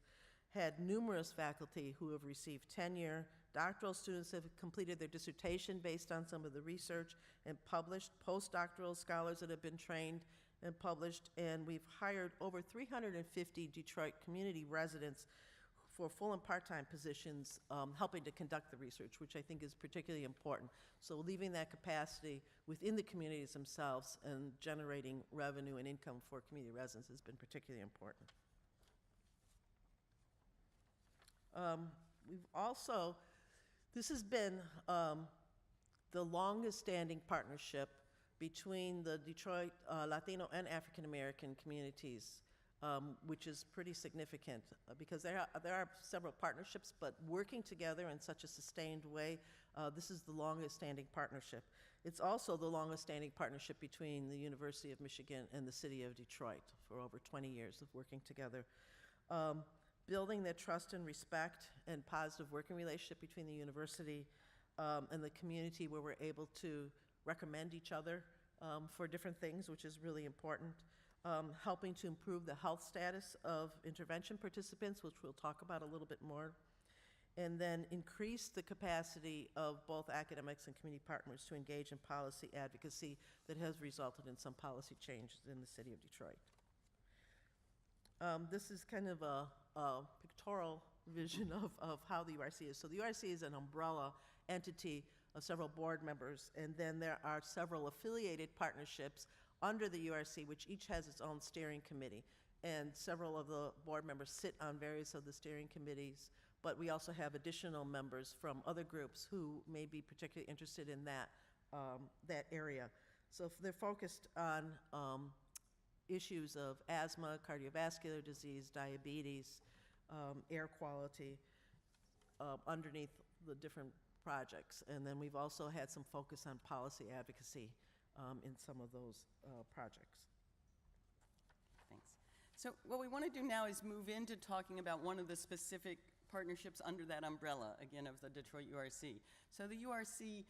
S6: had numerous faculty who have received tenure. Doctoral students have completed their dissertation based on some of the research and published, postdoctoral scholars that have been trained and published, and we've hired over 350 Detroit community residents for full and part-time positions helping to conduct the research, which I think is particularly important. So leaving that capacity within the communities themselves and generating revenue and income for community residents has been particularly important. We've also, this has been the longest standing partnership between the Detroit Latino and African American communities, which is pretty significant because there are several partnerships, but working together in such a sustained way, this is the longest standing partnership. It's also the longest standing partnership between the University of Michigan and the city of Detroit for over 20 years of working together. Building that trust and respect and positive working relationship between the university and the community, where we're able to recommend each other for different things, which is really important. Helping to improve the health status of intervention participants, which we'll talk about a little bit more. And then increase the capacity of both academics and community partners to engage in policy advocacy that has resulted in some policy changes in the city of Detroit. This is kind of a pictorial vision of how the URC is. So the URC is an umbrella entity of several board members, and then there are several affiliated partnerships under the URC, which each has its own steering committee. And several of the board members sit on various of the steering committees, but we also have additional members from other groups who may be particularly interested in that, that area. So if they're focused on issues of asthma, cardiovascular disease, diabetes, air quality, underneath the different projects. And then we've also had some focus on policy advocacy in some of those projects.
S5: Thanks. So what we want to do now is move into talking about one of the specific partnerships under that umbrella, again, of the Detroit URC. So the URC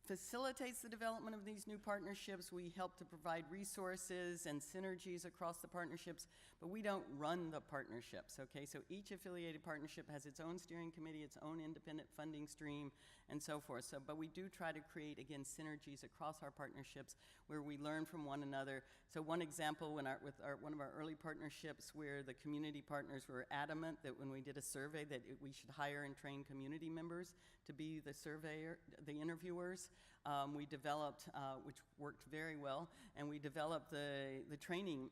S5: facilitates the development of these new partnerships. We help to provide resources and synergies across the partnerships, but we don't run the partnerships, okay? So each affiliated partnership has its own steering committee, its own independent funding stream, and so forth. So, but we do try to create, again, synergies across our partnerships where we learn from one another. So one example, one of our early partnerships where the community partners were adamant that when we did a survey that we should hire and train community members to be the interviewers. We developed, which worked very well, and we developed the training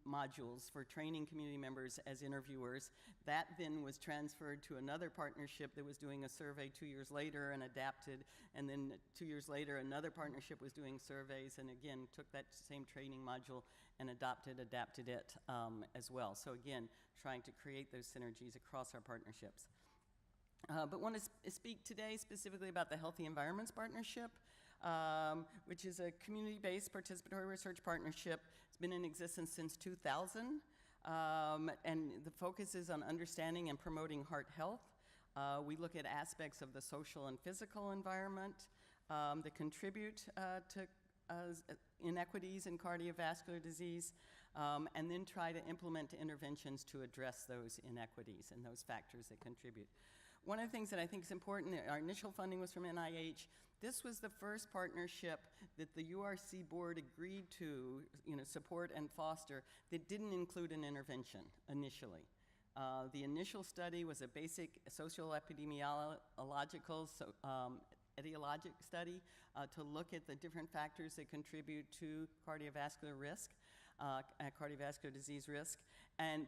S5: modules for training community members as interviewers. That then was transferred to another partnership that was doing a survey 2 years later and adapted, and then 2 years later another partnership was doing surveys and again took that same training module and adapted it as well. So again, trying to create those synergies across our partnerships. But want to speak today specifically about the Healthy Environments Partnership, which is a community-based participatory research partnership. It's been in existence since 2000, and the focus is on understanding and promoting heart health. We look at aspects of the social and physical environment that contribute to inequities in cardiovascular disease, and then try to implement interventions to address those inequities and those factors that contribute. One of the things that I think is important, our initial funding was from NIH. This was the first partnership that the URC board agreed to, support and foster that didn't include an intervention initially. The initial study was a basic social epidemiological etiologic study to look at the different factors that contribute to cardiovascular risk, cardiovascular disease risk.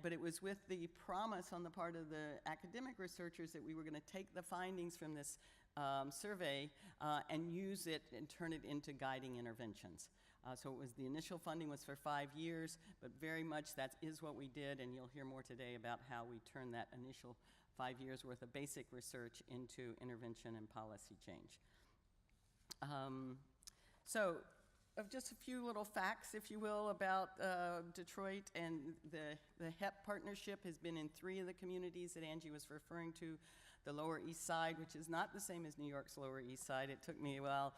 S5: But it was with the promise on the part of the academic researchers that we were going to take the findings from this survey and use it and turn it into guiding interventions. So it was the initial funding was for 5 years, but very much that is what we did, and you'll hear more today about how we turned that initial 5 years worth of basic research into intervention and policy change. So just a few little facts, if you will, about Detroit, and the HEP partnership has been in 3 of the communities that Angie was referring to. The Lower East Side, which is not the same as New York's Lower East Side. It took me a while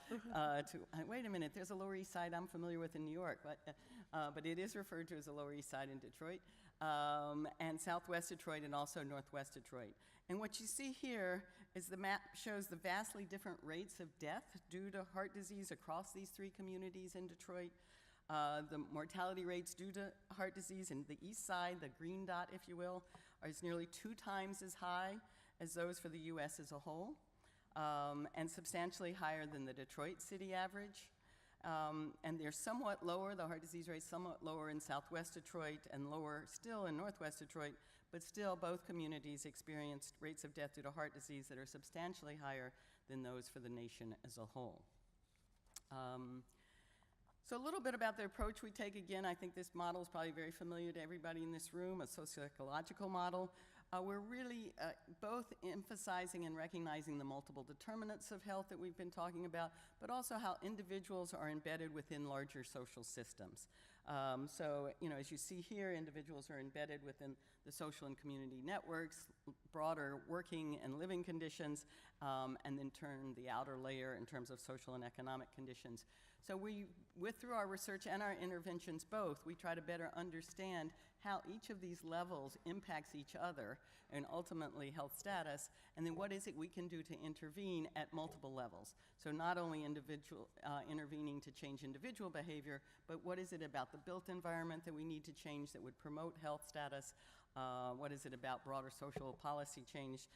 S5: wait a minute, there's a Lower East Side I'm familiar with in New York, but it is referred to as the Lower East Side in Detroit, and Southwest Detroit and also Northwest Detroit. And what you see here is the map shows the vastly different rates of death due to heart disease across these 3 communities in Detroit. The mortality rates due to heart disease in the East Side, the green dot, if you will, is nearly 2 times as high as those for the U.S. as a whole, and substantially higher than the Detroit city average. And they're somewhat lower, the heart disease rate somewhat lower in Southwest Detroit and lower still in Northwest Detroit, but still both communities experienced rates of death due to heart disease that are substantially higher than those for the nation as a whole. So a little bit about the approach we take. Again, I think this model is probably very familiar to everybody in this room, a socioecological model. We're really both emphasizing and recognizing the multiple determinants of health that we've been talking about, but also how individuals are embedded within larger social systems. So, as you see here, individuals are embedded within the social and community networks, broader working and living conditions, and then turn the outer layer in terms of social and economic conditions. So through our research and our interventions both, we try to better understand how each of these levels impacts each other and ultimately health status, and then what is it we can do to intervene at multiple levels. So not only intervening to change individual behavior, but what is it about the built environment that we need to change that would promote health status? What is it about broader social policy change,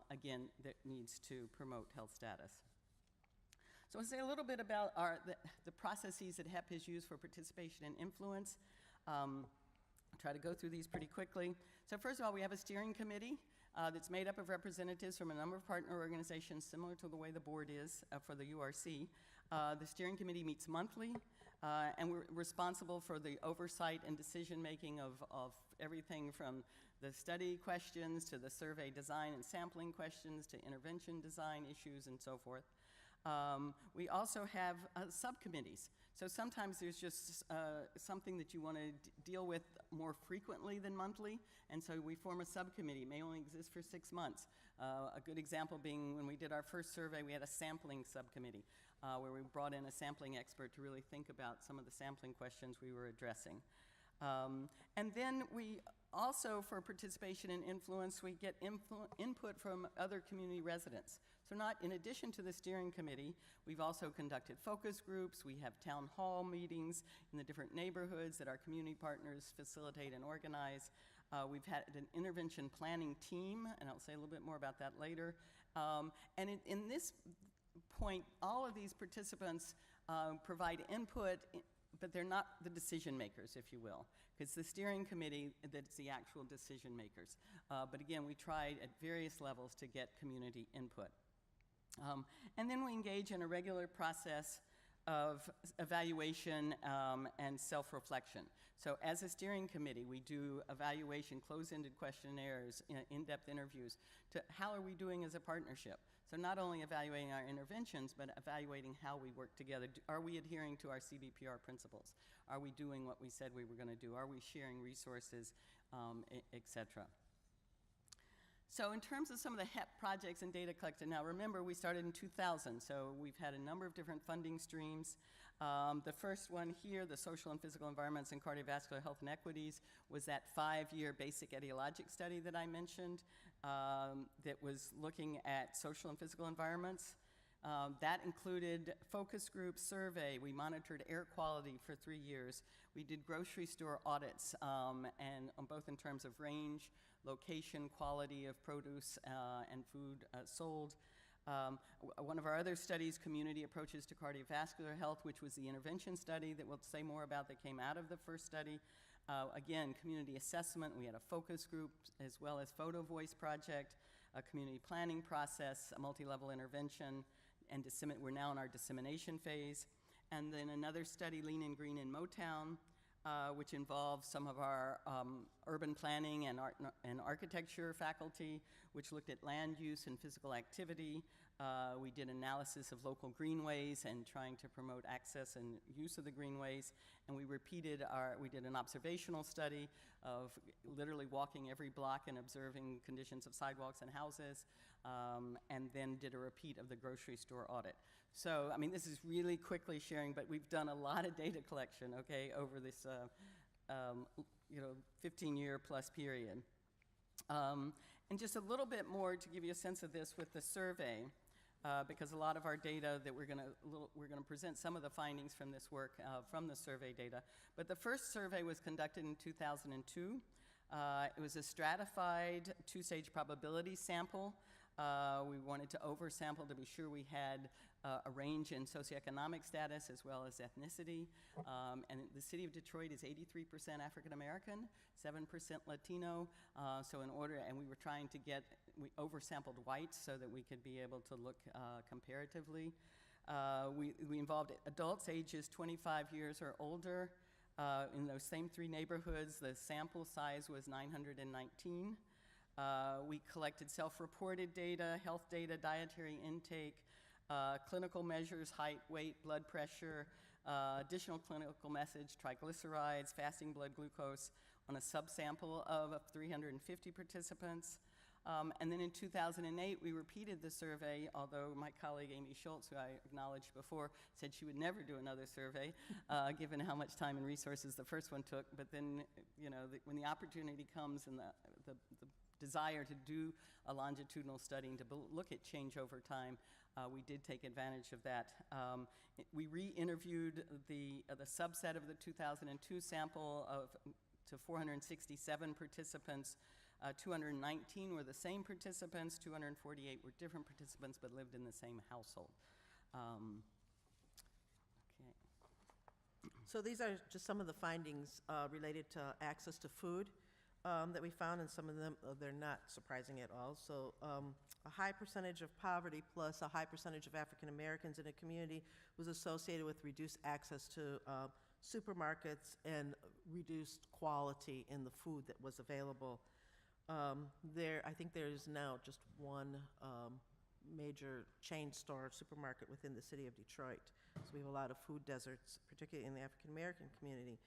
S5: again, that needs to promote health status? So I'll say a little bit about the processes that HEP has used for participation and influence. I'll try to go through these pretty quickly. So first of all, we have a steering committee that's made up of representatives from a number of partner organizations, similar to the way the board is for the URC. The steering committee meets monthly, and we're responsible for the oversight and decision-making of everything from the study questions to the survey design and sampling questions to intervention design issues and so forth. We also have subcommittees. So sometimes there's just something that you want to deal with more frequently than monthly, and so we form a subcommittee. It may only exist for 6 months. A good example being when we did our first survey, we had a sampling subcommittee where we brought in a sampling expert to really think about some of the sampling questions we were addressing. And then we also, for participation and influence, we get input from other community residents. So not in addition to the steering committee, we've also conducted focus groups. We have town hall meetings in the different neighborhoods that our community partners facilitate and organize. We've had an intervention planning team, and I'll say a little bit more about that later. And in this point, all of these participants provide input, but they're not the decision makers, if you will. It's the steering committee that's the actual decision makers. But again, we tried at various levels to get community input. And then we engage in a regular process of evaluation and self-reflection. So as a steering committee, we do evaluation, closed-ended questionnaires, in-depth interviews to how are we doing as a partnership. So not only evaluating our interventions, but evaluating how we work together. Are we adhering to our CBPR principles? Are we doing what we said we were going to do? Are we sharing resources, et cetera? So in terms of some of the HEP projects and data collection, now remember we started in 2000, so we've had a number of different funding streams. The first one here, the social and physical environments and cardiovascular health and equities, was that 5-year basic etiologic study that I mentioned that was looking at social and physical environments. That included focus group survey. We monitored air quality for 3 years. We did grocery store audits, and both in terms of range, location, quality of produce and food sold. One of our other studies, community approaches to cardiovascular health, which was the intervention study that we'll say more about that came out of the first study. Again, community assessment. We had a focus group as well as photo voice project, a community planning process, a multi-level intervention, and we're now in our dissemination phase. And then another study, Lean and Green in Motown, which involves some of our urban planning and architecture faculty, which looked at land use and physical activity. We did analysis of local greenways and trying to promote access and use of the greenways. And we did an observational study of literally walking every block and observing conditions of sidewalks and houses, and then did a repeat of the grocery store audit. So, I mean, this is really quickly sharing, but we've done a lot of data collection, okay, over this, 15-year plus period. And just a little bit more to give you a sense of this with the survey, because a lot of our data that we're gonna present some of the findings from this work from the survey data. But the first survey was conducted in 2002. It was a stratified 2-stage probability sample. We wanted to oversample to be sure we had a range in socioeconomic status as well as ethnicity. And the city of Detroit is 83% African American, 7% Latino. And we were trying to we oversampled whites so that we could be able to look comparatively. We involved adults ages 25 years or older. In those same 3 neighborhoods, the sample size was 919. We collected self-reported data, health data, dietary intake, clinical measures, height, weight, blood pressure, additional clinical message, triglycerides, fasting blood glucose on a subsample of 350 participants. And then in 2008, we repeated the survey, although my colleague Amy Schultz, who I acknowledged before, said she would never do another survey, given how much time and resources the first one took. But then, when the opportunity comes and the desire to do a longitudinal study and to look at change over time, we did take advantage of that. We re-interviewed the subset of the 2002 sample to 467 participants. 219 were the same participants, 248 were different participants but lived in the same household.
S6: So these are just some of the findings related to access to food that we found, and some of them, they're not surprising at all. So a high percentage of poverty plus a high percentage of African Americans in a community was associated with reduced access to supermarkets and reduced quality in the food that was available. I think there is now just one major chain store, supermarket within the city of Detroit. So we have a lot of food deserts, particularly in the African American community.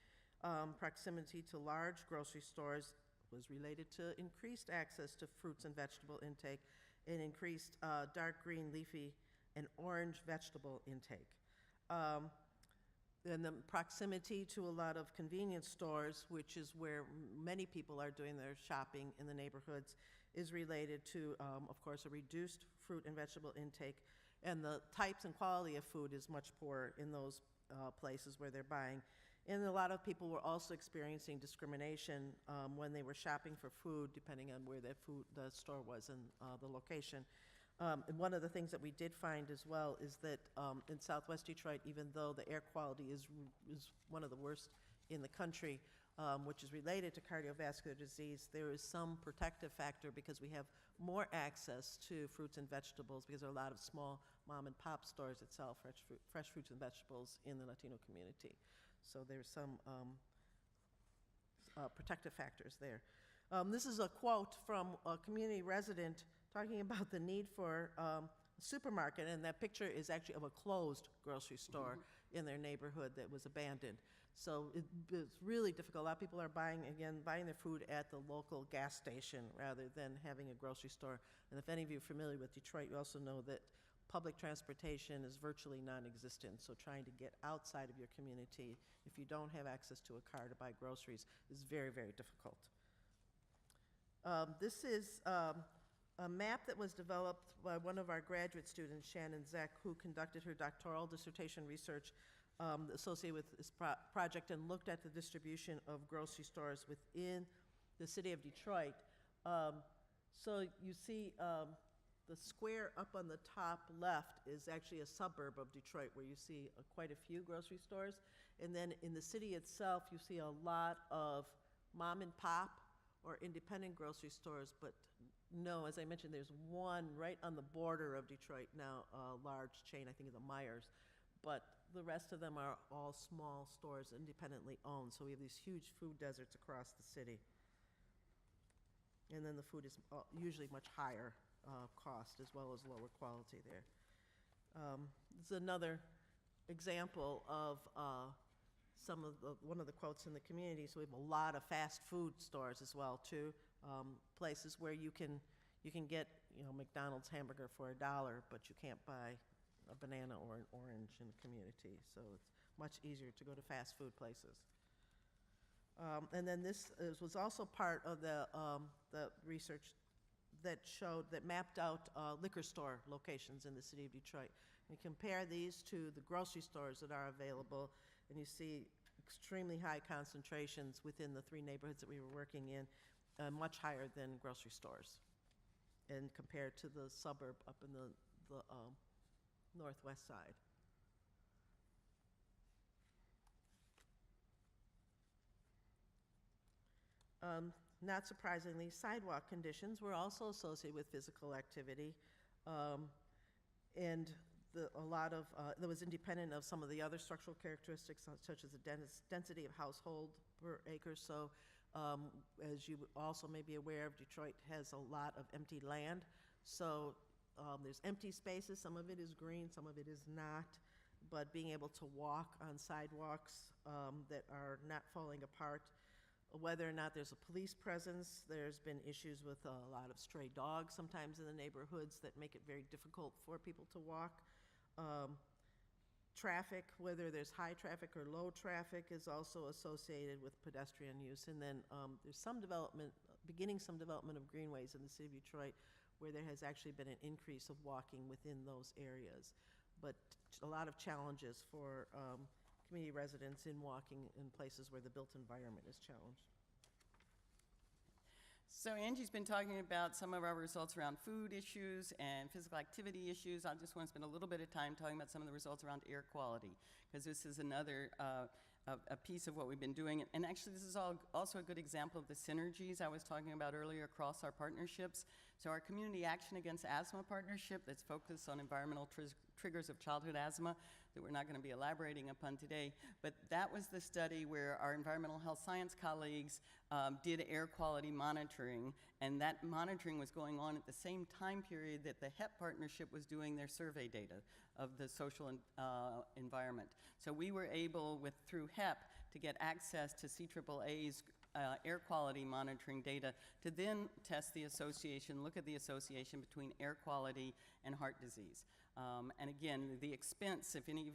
S6: Proximity to large grocery stores was related to increased access to fruits and vegetable intake and increased dark green leafy and orange vegetable intake. And the proximity to a lot of convenience stores, which is where many people are doing their shopping in the neighborhoods, is related to, of course, a reduced fruit and vegetable intake. And the types and quality of food is much poorer in those places where they're buying. And a lot of people were also experiencing discrimination when they were shopping for food, depending on where the store was and the location. And one of the things that we did find as well is that in Southwest Detroit, even though the air quality is one of the worst in the country, which is related to cardiovascular disease, there is some protective factor because we have more access to fruits and vegetables because there are a lot of small mom and pop stores that sell fresh fruits and vegetables in the Latino community. So there's some protective factors there. This is a quote from a community resident talking about the need for a supermarket, and that picture is actually of a closed grocery store in their neighborhood that was abandoned. So it's really difficult. A lot of people are buying their food at the local gas station rather than having a grocery store. And if any of you are familiar with Detroit, you also know that public transportation is virtually non-existent. So trying to get outside of your community, if you don't have access to a car to buy groceries, is very, very difficult. This is a map that was developed by one of our graduate students, Shannon Zeck, who conducted her doctoral dissertation research associated with this project and looked at the distribution of grocery stores within the city of Detroit. So you see the square up on the top left is actually a suburb of Detroit where you see quite a few grocery stores. And then in the city itself, you see a lot of mom and pop or independent grocery stores, but no, as I mentioned, there's one right on the border of Detroit now, a large chain, I think is a Myers, but the rest of them are all small stores independently owned. So we have these huge food deserts across the city. And then the food is usually much higher cost as well as lower quality there. This is another example of one of the quotes in the community. So we have a lot of fast food stores as well too, places where you can get McDonald's hamburger for $1, but you can't buy a banana or an orange in the community. So it's much easier to go to fast food places. And then this was also part of the research that mapped out liquor store locations in the city of Detroit. And compare these to the grocery stores that are available, and you see extremely high concentrations within the 3 neighborhoods that we were working in, much higher than grocery stores, and compared to the suburb up in the northwest side. Not surprisingly, sidewalk conditions were also associated with physical activity, and a lot of that was independent of some of the other structural characteristics, such as the density of household per acre. So, as you also may be aware of, Detroit has a lot of empty land. So there's empty spaces. Some of it is green, some of it is not. But being able to walk on sidewalks that are not falling apart, whether or not there's a police presence, there's been issues with a lot of stray dogs sometimes in the neighborhoods that make it very difficult for people to walk. Traffic, whether there's high traffic or low traffic, is also associated with pedestrian use. And then there's some development of greenways in the city of Detroit where there has actually been an increase of walking within those areas. But a lot of challenges for community residents in walking in places where the built environment is challenged.
S5: So Angie's been talking about some of our results around food issues and physical activity issues. I just want to spend a little bit of time talking about some of the results around air quality, because this is another a piece of what we've been doing. And actually, this is also a good example of the synergies I was talking about earlier across our partnerships. So our Community Action Against Asthma partnership that's focused on environmental triggers of childhood asthma that we're not going to be elaborating upon today. But that was the study where our environmental health science colleagues did air quality monitoring, and that monitoring was going on at the same time period that the HEP partnership was doing their survey data of the social environment. So we were able, through HEP, to get access to CAA's air quality monitoring data to then test the association, look at the association between air quality and heart disease. And again, the expense, if any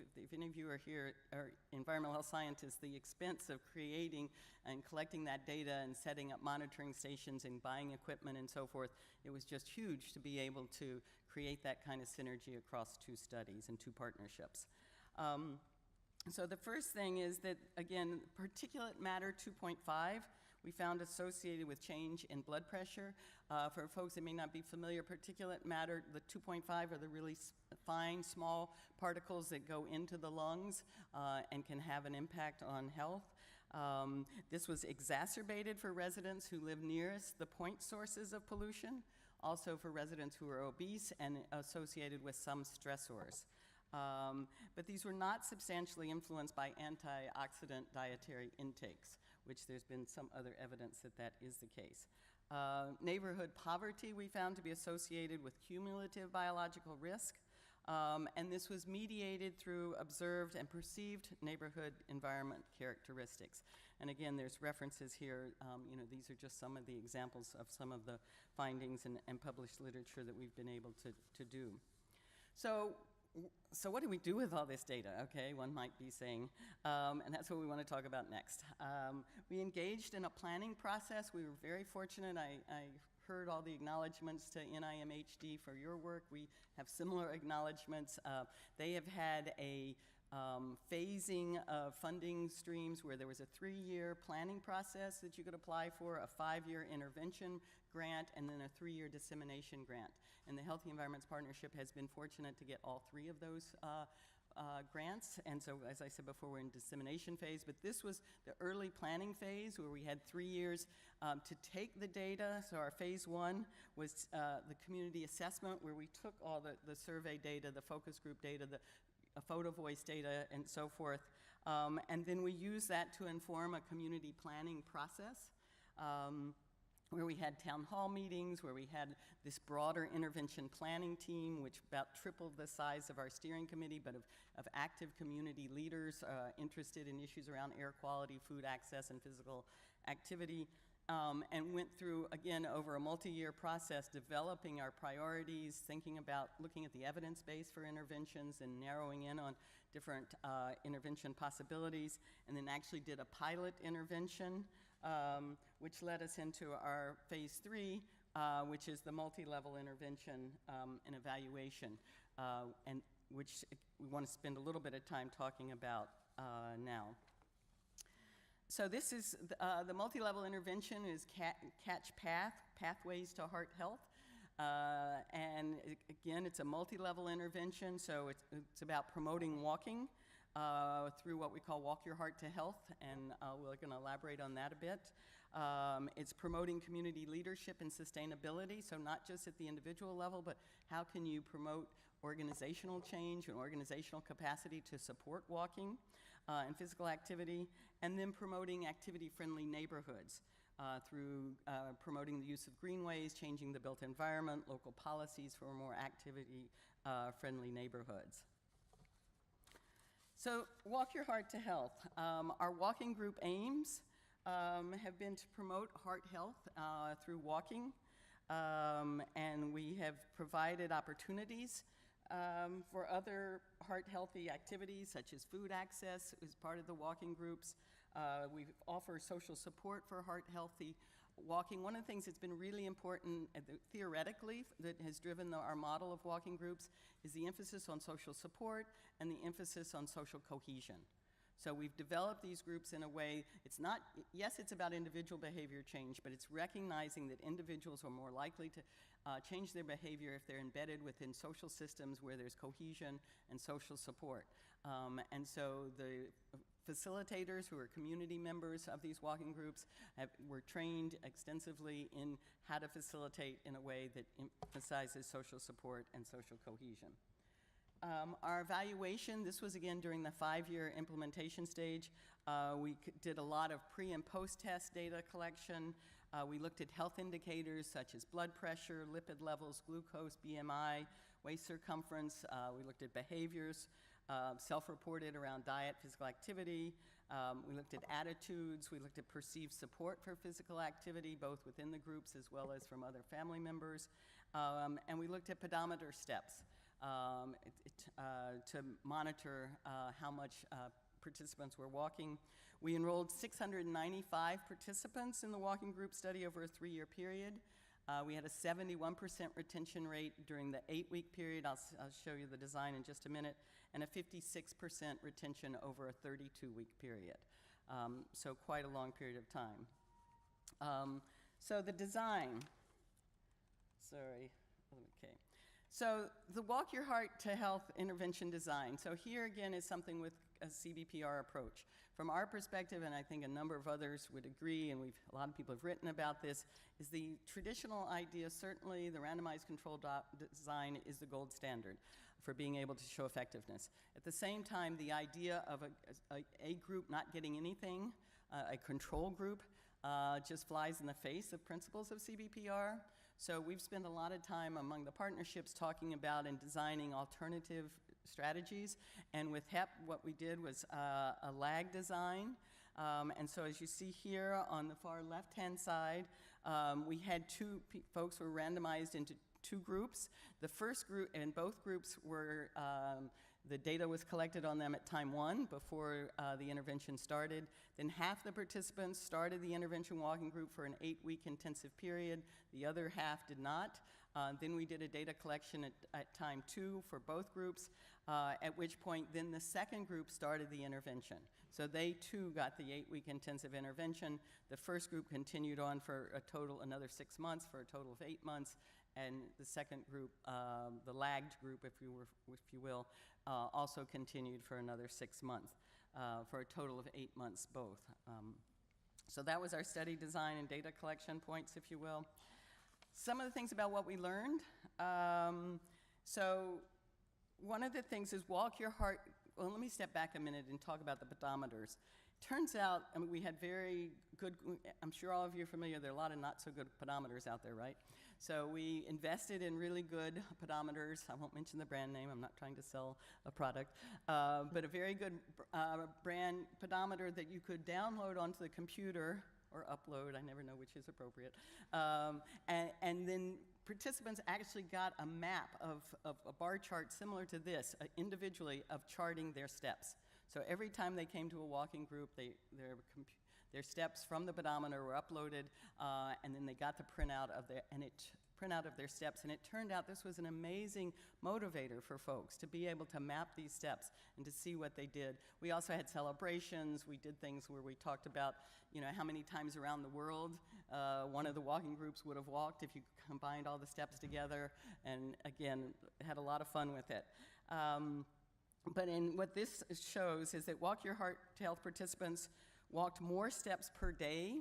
S5: of you are here, are environmental health scientists, the expense of creating and collecting that data and setting up monitoring stations and buying equipment and so forth, it was just huge to be able to create that kind of synergy across 2 studies and 2 partnerships. So the first thing is that, again, particulate matter 2.5, we found associated with change in blood pressure. For folks that may not be familiar, particulate matter, the 2.5 are the really fine, small particles that go into the lungs and can have an impact on health. This was exacerbated for residents who live nearest the point sources of pollution, also for residents who are obese and associated with some stressors. But these were not substantially influenced by antioxidant dietary intakes, which there's been some other evidence that that is the case. Neighborhood poverty we found to be associated with cumulative biological risk, and this was mediated through observed and perceived neighborhood environment characteristics. And again, there's references here, these are just some of the examples of some of the findings and published literature that we've been able to do. So what do we do with all this data? Okay, one might be saying, and that's what we want to talk about next. We engaged in a planning process. We were very fortunate. I heard all the acknowledgments to NIMHD for your work. We have similar acknowledgments. They have had a phasing of funding streams where there was a 3-year planning process that you could apply for, a 5-year intervention grant, and then a 3-year dissemination grant. And the Healthy Environments Partnership has been fortunate to get all 3 of those grants. And so, as I said before, we're in dissemination phase, but this was the early planning phase where we had 3 years to take the data. So our phase 1 was the community assessment, where we took all the survey data, the focus group data, the photo voice data, and so forth. And then we used that to inform a community planning process, where we had town hall meetings, where we had this broader intervention planning team, which about tripled the size of our steering committee, but of active community leaders interested in issues around air quality, food access, and physical activity, and went through, again, over a multi-year process, developing our priorities, thinking about looking at the evidence base for interventions and narrowing in on different intervention possibilities, and then actually did a pilot intervention, which led us into our phase 3, which is the multi-level intervention and evaluation, and which we want to spend a little bit of time talking about now. So this is the multi-level intervention is Catch Path, Pathways to Heart Health. And again, it's a multi-level intervention, so it's about promoting walking through what we call Walk Your Heart to Health, and we're going to elaborate on that a bit. It's promoting community leadership and sustainability, so not just at the individual level, but how can you promote organizational change and organizational capacity to support walking and physical activity, and then promoting activity-friendly neighborhoods through promoting the use of greenways, changing the built environment, local policies for more activity-friendly neighborhoods. So Walk Your Heart to Health. Our walking group aims have been to promote heart health through walking, and we have provided opportunities for other heart-healthy activities, such as food access as part of the walking groups. We offer social support for heart-healthy walking. One of the things that's been really important theoretically that has driven our model of walking groups is the emphasis on social support and the emphasis on social cohesion. So we've developed these groups in a way, it's not, yes, it's about individual behavior change, but it's recognizing that individuals are more likely to change their behavior if they're embedded within social systems where there's cohesion and social support. And so the facilitators who are community members of these walking groups were trained extensively in how to facilitate in a way that emphasizes social support and social cohesion. Our evaluation, this was again during the 5-year implementation stage. We did a lot of pre- and post-test data collection. We looked at health indicators such as blood pressure, lipid levels, glucose, BMI, waist circumference. We looked at behaviors, self-reported around diet, physical activity. We looked at attitudes. We looked at perceived support for physical activity, both within the groups as well as from other family members. And we looked at pedometer steps to monitor how much participants were walking. We enrolled 695 participants in the walking group study over a 3-year period. We had a 71% retention rate during the 8-week period. I'll show you the design in just a minute, and a 56% retention over a 32-week period. So quite a long period of time. So the design, okay. So the Walk Your Heart to Health intervention design. So here again is something with a CBPR approach. From our perspective, and I think a number of others would agree, and a lot of people have written about this, is the traditional idea, certainly the randomized controlled design is the gold standard for being able to show effectiveness. At the same time, the idea of a group not getting anything, a control group, just flies in the face of principles of CBPR. So we've spent a lot of time among the partnerships talking about and designing alternative strategies. And with HEP, what we did was a lag design. And so as you see here on the far left-hand side, we had folks who were randomized into 2 groups. The first group, and both groups were, the data was collected on them at time 1 before the intervention started. Then half the participants started the intervention walking group for an 8-week intensive period. The other half did not. Then we did a data collection at time 2 for both groups, at which point then the second group started the intervention. So they too got the 8-week intensive intervention. The first group continued on for another 6 months, for a total of 8 months. And the second group, the lagged group, if you will, also continued for another 6 months, for a total of 8 months both. So that was our study design and data collection points, if you will. Some of the things about what we learned. So one of the things is Walk Your Heart. Well, let me step back a minute and talk about the pedometers. Turns out, I mean, we had very good, I'm sure all of you are familiar, there are a lot of not so good pedometers out there, right? So we invested in really good pedometers. I won't mention the brand name, I'm not trying to sell a product, but a very good brand pedometer that you could download onto the computer or upload, I never know which is appropriate. And then participants actually got a map of a bar chart similar to this, individually, of charting their steps. So every time they came to a walking group, their steps from the pedometer were uploaded, and then they got the printout of their steps. And it turned out this was an amazing motivator for folks to be able to map these steps and to see what they did. We also had celebrations. We did things where we talked about, how many times around the world one of the walking groups would have walked if you combined all the steps together. And again, had a lot of fun with it. But what this shows is that Walk Your Heart to Health participants walked more steps per day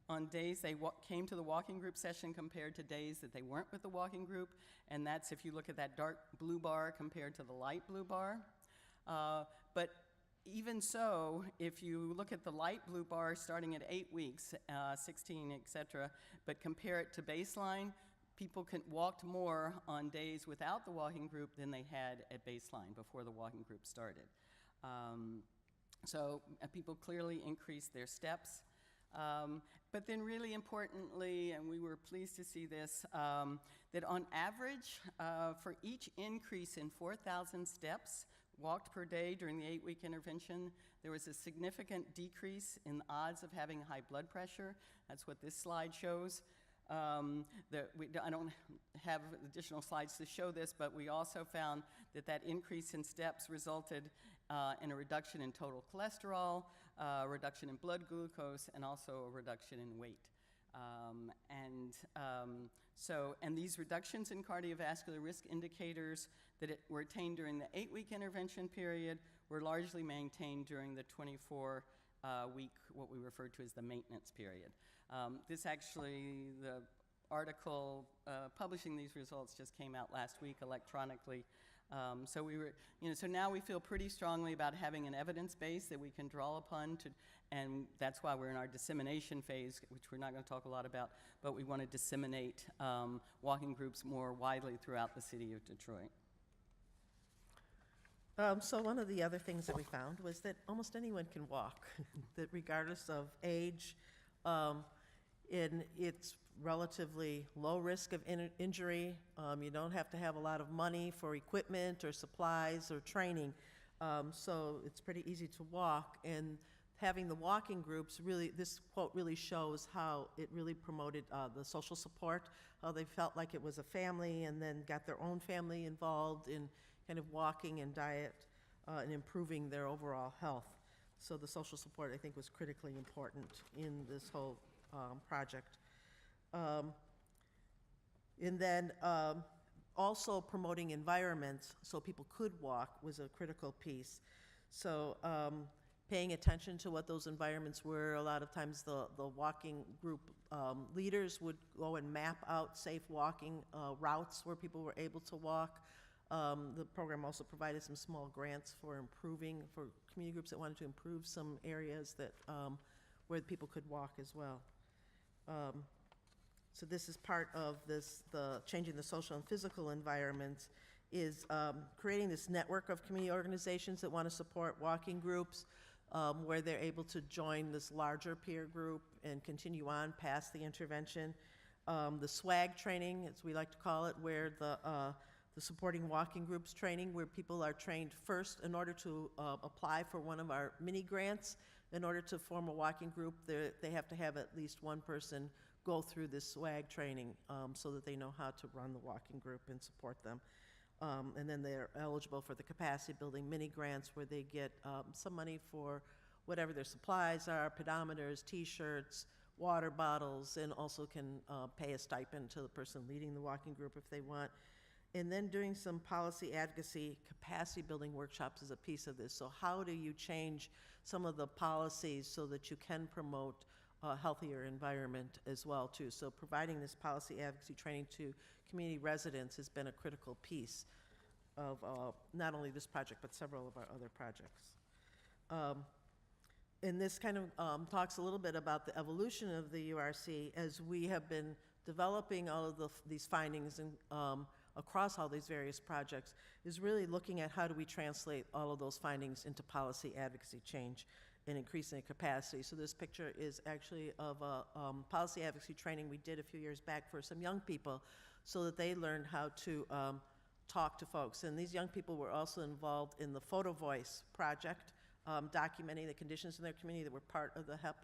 S5: on days they came to the walking group session compared to days that they weren't with the walking group. And that's if you look at that dark blue bar compared to the light blue bar. But even so, if you look at the light blue bar starting at 8 weeks, 16, et cetera, but compare it to baseline, people walked more on days without the walking group than they had at baseline before the walking group started. So people clearly increased their steps. But then really importantly, and we were pleased to see this, that on average, for each increase in 4,000 steps walked per day during the 8-week intervention, there was a significant decrease in the odds of having high blood pressure. That's what this slide shows. I don't have additional slides to show this, but we also found that increase in steps resulted in a reduction in total cholesterol, a reduction in blood glucose, and also a reduction in weight. And these reductions in cardiovascular risk indicators that were attained during the 8-week intervention period were largely maintained during the 24-week, what we refer to as the maintenance period. This actually, the article publishing these results just came out last week electronically. So we were, so now we feel pretty strongly about having an evidence base that we can draw upon and that's why we're in our dissemination phase, which we're not going to talk a lot about, but we want to disseminate walking groups more widely throughout the city of Detroit.
S6: So one of the other things that we found was that almost anyone can walk, that regardless of age, it's relatively low risk of injury. You don't have to have a lot of money for equipment or supplies or training. So it's pretty easy to walk. And having the walking groups really, this quote really shows how it really promoted the social support, how they felt like it was a family and then got their own family involved in kind of walking and diet and improving their overall health. So the social support, I think, was critically important in this whole project. And then also promoting environments so people could walk was a critical piece. So paying attention to what those environments were, a lot of times the walking group leaders would go and map out safe walking routes where people were able to walk. The program also provided some small grants for community groups that wanted to improve some areas that where people could walk as well. So this is part of the changing the social and physical environments is creating this network of community organizations that want to support walking groups where they're able to join this larger peer group and continue on past the intervention. The SWAG training, as we like to call it, where the supporting walking groups training, where people are trained first in order to apply for one of our mini grants. In order to form a walking group, they have to have at least one person go through this SWAG training so that they know how to run the walking group and support them. And then they're eligible for the capacity building mini grants where they get some money for whatever their supplies are, pedometers, t-shirts, water bottles, and also can pay a stipend to the person leading the walking group if they want. And then doing some policy advocacy capacity building workshops is a piece of this. So how do you change some of the policies so that you can promote a healthier environment as well too? So providing this policy advocacy training to community residents has been a critical piece of not only this project but several of our other projects. And this kind of talks a little bit about the evolution of the URC as we have been developing all of these findings and across all these various projects, is really looking at how do we translate all of those findings into policy advocacy change and increasing capacity. So this picture is actually of a policy advocacy training we did a few years back for some young people so that they learned how to talk to folks. And these young people were also involved in the Photo Voice project, documenting the conditions in their community that were part of the HEP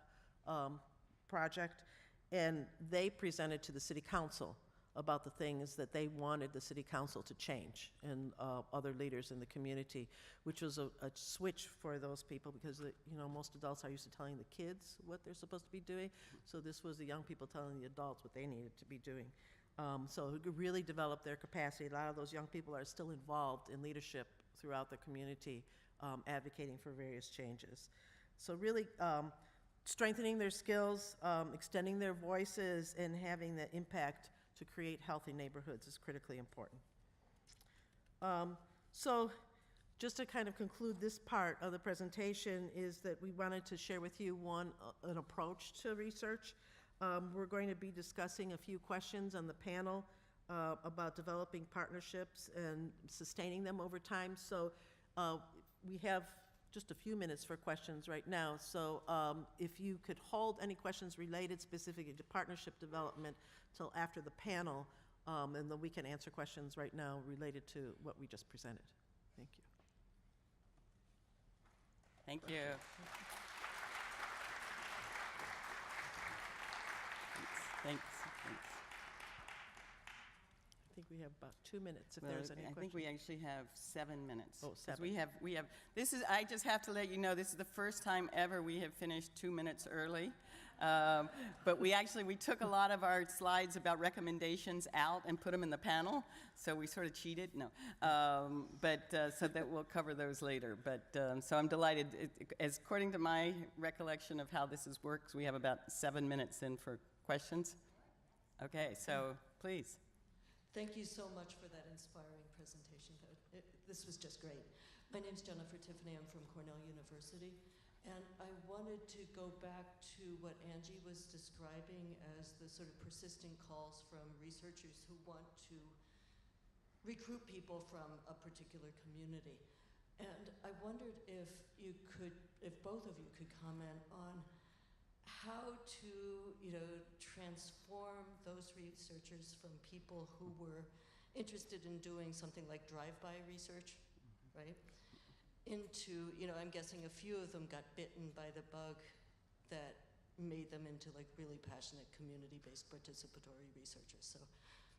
S6: project. And they presented to the city council about the things that they wanted the city council to change and other leaders in the community, which was a switch for those people because most adults are used to telling the kids what they're supposed to be doing. So this was the young people telling the adults what they needed to be doing. So it really developed their capacity. A lot of those young people are still involved in leadership throughout the community, advocating for various changes. So really strengthening their skills, extending their voices, and having the impact to create healthy neighborhoods is critically important. So just to kind of conclude this part of the presentation is that we wanted to share with you an approach to research. We're going to be discussing a few questions on the panel about developing partnerships and sustaining them over time. So we have just a few minutes for questions right now. So if you could hold any questions related specifically to partnership development till after the panel, and then we can answer questions right now related to what we just presented. Thank you.
S5: Thank you. Thanks.
S6: I think we have about 2 minutes if there's any questions.
S5: I think we actually have 7 minutes.
S6: Oh, 7.
S5: We have, I just have to let you know, this is the first time ever we have finished 2 minutes early. But we took a lot of our slides about recommendations out and put them in the panel, so we sort of cheated. No, so that we'll cover those later. But so I'm delighted. According to my recollection of how this works, we have about 7 minutes in for questions. Okay, so please.
S7: Thank you so much for that inspiring presentation. This was just great. My name's Jennifer Tiffany. I'm from Cornell University. And I wanted to go back to what Angie was describing as the sort of persisting calls from researchers who want to recruit people from a particular community. And I wondered if both of you could comment on how to, transform those researchers from people who were interested in doing something like drive-by research, right? Into, I'm guessing a few of them got bitten by the bug that made them into like really passionate community-based participatory researchers. So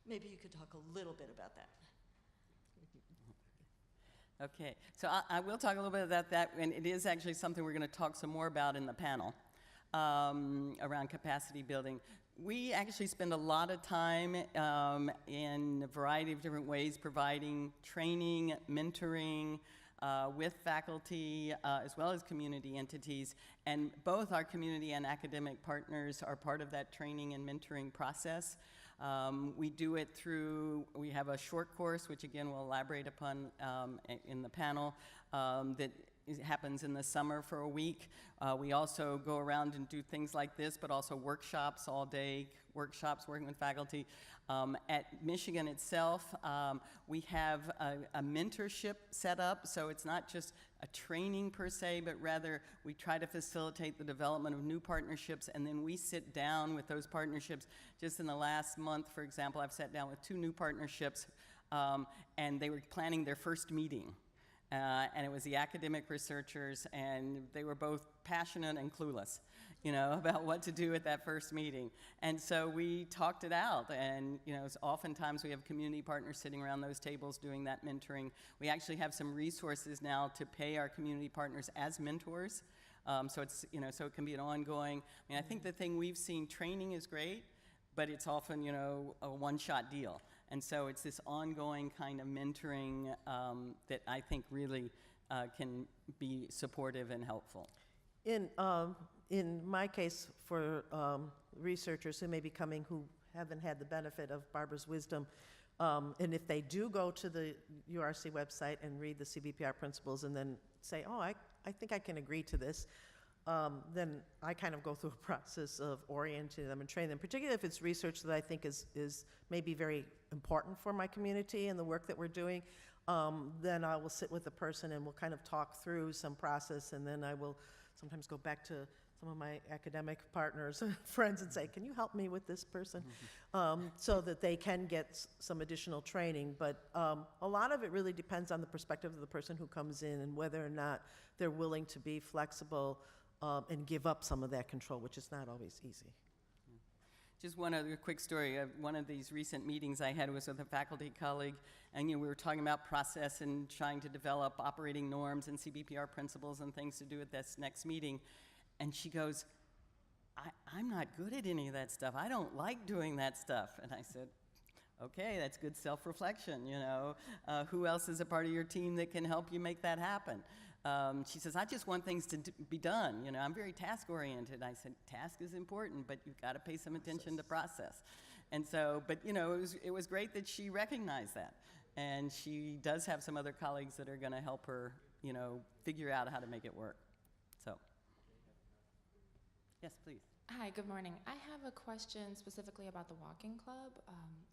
S7: maybe you could talk a little bit about that.
S5: Okay, so I will talk a little bit about that, and it is actually something we're going to talk some more about in the panel around capacity building. We actually spend a lot of time in a variety of different ways providing training, mentoring with faculty as well as community entities, and both our community and academic partners are part of that training and mentoring process. We do it through, we have a short course, which again we'll elaborate upon in the panel, that happens in the summer for a week. We also go around and do things like this, but also workshops all day, workshops working with faculty. At Michigan itself, we have a mentorship set up, so it's not just a training per se, but rather we try to facilitate the development of new partnerships, and then we sit down with those partnerships. Just in the last month, for example, I've sat down with 2 new partnerships, and they were planning their first meeting. And it was the academic researchers, and they were both passionate and clueless, about what to do at that first meeting. And so we talked it out, and, oftentimes we have community partners sitting around those tables doing that mentoring. We actually have some resources now to pay our community partners as mentors. So it's, so it can be an ongoing, I think the thing we've seen, training is great, but it's often, a one-shot deal. And so it's this ongoing kind of mentoring that I think really can be supportive and helpful.
S6: In my case, for researchers who may be coming who haven't had the benefit of Barbara's wisdom, and if they do go to the URC website and read the CBPR principles and then say, oh, I think I can agree to this, then I kind of go through a process of orienting them and training them, particularly if it's research that I think is maybe very important for my community and the work that we're doing. Then I will sit with the person and we'll kind of talk through some process, and then I will sometimes go back to some of my academic partners, friends, and say, can you help me with this person? So that they can get some additional training. But a lot of it really depends on the perspective of the person who comes in and whether or not they're willing to be flexible and give up some of that control, which is not always easy.
S5: Just one other quick story. One of these recent meetings I had was with a faculty colleague, and we were talking about process and trying to develop operating norms and CBPR principles and things to do at this next meeting. And she goes, I'm not good at any of that stuff. I don't like doing that stuff. And I said, okay, that's good self-reflection, Who else is a part of your team that can help you make that happen? She says, I just want things to be done. I'm very task-oriented. I said, task is important, but you've got to pay some attention to process. And so, but, it was great that she recognized that. And she does have some other colleagues that are going to help her, figure out how to make it work. So, yes, please.
S8: Hi, good morning. I have a question specifically about the walking club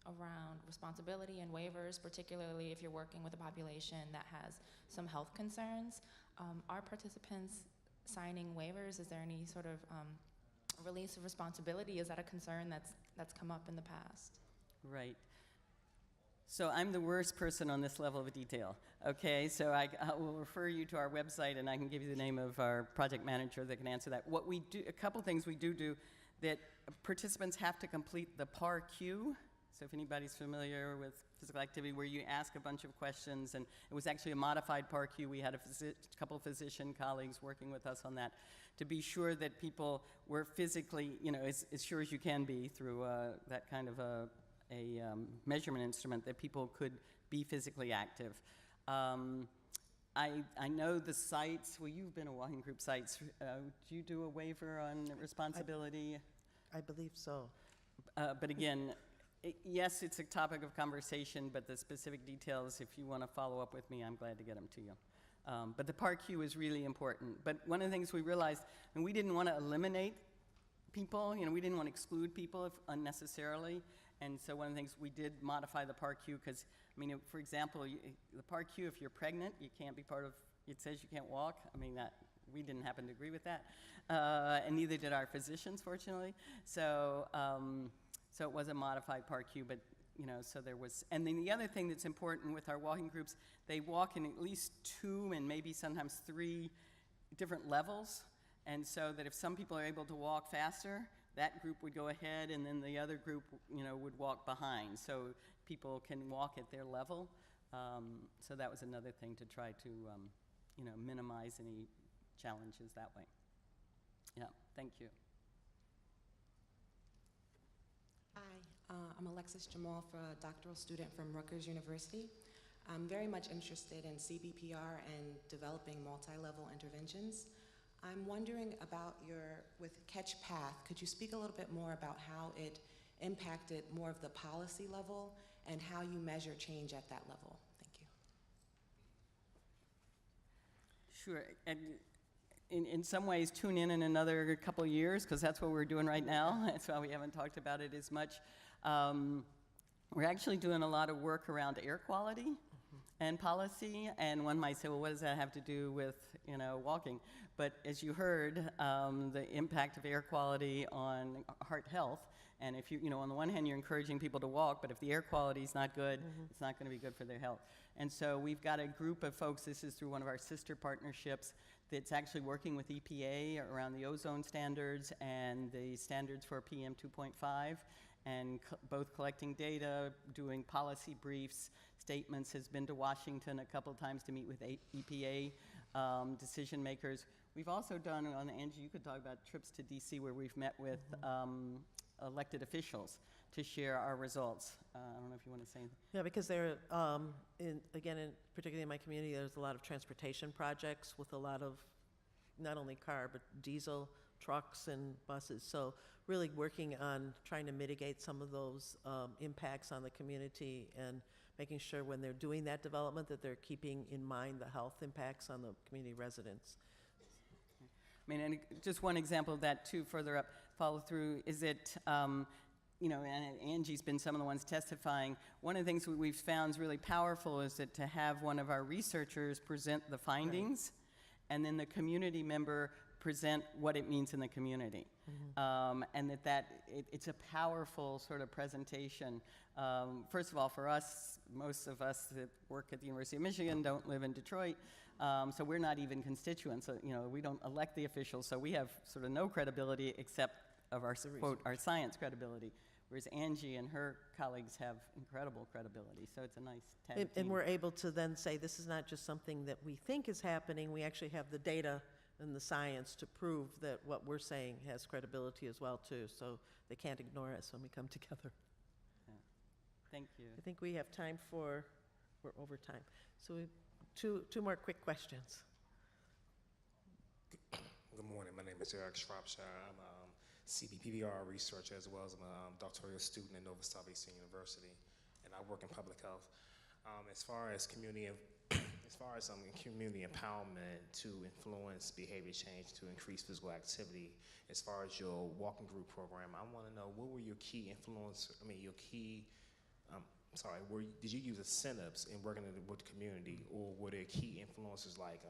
S8: around responsibility and waivers, particularly if you're working with a population that has some health concerns. Are participants signing waivers? Is there any sort of release of responsibility? Is that a concern that's come up in the past?
S5: Right. So I'm the worst person on this level of detail, okay? So I will refer you to our website, and I can give you the name of our project manager that can answer that. What we do, a couple things we do that participants have to complete the PAR-Q. So if anybody's familiar with physical activity, where you ask a bunch of questions, and it was actually a modified PAR-Q. We had a couple of physician colleagues working with us on that to be sure that people were physically, as sure as you can be through that kind of a measurement instrument, that people could be physically active. I know the sites, well, you've been a walking group sites. Do you do a waiver on responsibility?
S6: I believe so.
S5: But again, yes, it's a topic of conversation, but the specific details, if you want to follow up with me, I'm glad to get them to you. But the PAR queue is really important. But one of the things we realized, and we didn't want to eliminate people, we didn't want to exclude people unnecessarily. And so one of the things we did modify the PAR queue because, for example, the PAR queue, if you're pregnant, you can't be part of, it says you can't walk. We didn't happen to agree with that. And neither did our physicians, fortunately. So it was a modified PAR queue, but so there was, and then the other thing that's important with our walking groups, they walk in at least 2 and maybe sometimes 3 different levels. And so that if some people are able to walk faster, that group would go ahead and then the other group, would walk behind. So people can walk at their level. So that was another thing to try to, minimize any challenges that way. Yeah, thank you.
S9: Hi, I'm Alexis Jamal, a doctoral student from Rutgers University. I'm very much interested in CBPR and developing multi-level interventions. I'm wondering about with Catch Path, could you speak a little bit more about how it impacted more of the policy level and how you measure change at that level? Thank you.
S5: Sure, and in some ways tune in another couple of years because that's what we're doing right now. That's why we haven't talked about it as much. We're actually doing a lot of work around air quality and policy, and one might say, well, what does that have to do with walking? But as you heard, the impact of air quality on heart health, and if you on the one hand you're encouraging people to walk, but if the air quality is not good, it's not going to be good for their health. And so we've got a group of folks, this is through one of our sister partnerships, that's actually working with EPA around the ozone standards and the standards for PM 2.5, and both collecting data, doing policy briefs, statements, has been to Washington a couple times to meet with EPA decision makers. We've also done, Angie, you could talk about trips to DC where we've met with elected officials to share our results. I don't know if you want to say anything.
S6: Yeah, because there, particularly in my community, there's a lot of transportation projects with a lot of not only car, but diesel, trucks, and buses. So really working on trying to mitigate some of those impacts on the community and making sure when they're doing that development that they're keeping in mind the health impacts on the community residents.
S5: And just one example of that too, further up, follow through, is that, and Angie's been some of the ones testifying, one of the things we've found is really powerful is that to have one of our researchers present the findings, and then the community member present what it means in the community. And it's a powerful sort of presentation. First of all, for us, most of us that work at the University of Michigan don't live in Detroit, so we're not even constituents. So, we don't elect the officials, so we have sort of no credibility except of our, quote, our science credibility. Whereas Angie and her colleagues have incredible credibility, so it's a nice tag team.
S6: And we're able to then say this is not just something that we think is happening, we actually have the data and the science to prove that what we're saying has credibility as well too, so they can't ignore us when we come together.
S5: Yeah. Thank you.
S6: I think we have time we're over time. So two more quick questions.
S10: Good morning, my name is Eric Shropshire. I'm a CBPR researcher as well as I'm a doctoral student at Nova Southeastern University, and I work in public health. As far as community empowerment to influence behavior change, to increase physical activity, as far as your walking group program, I want to know what were your key did you use incentives in working with the community, or were there key influences like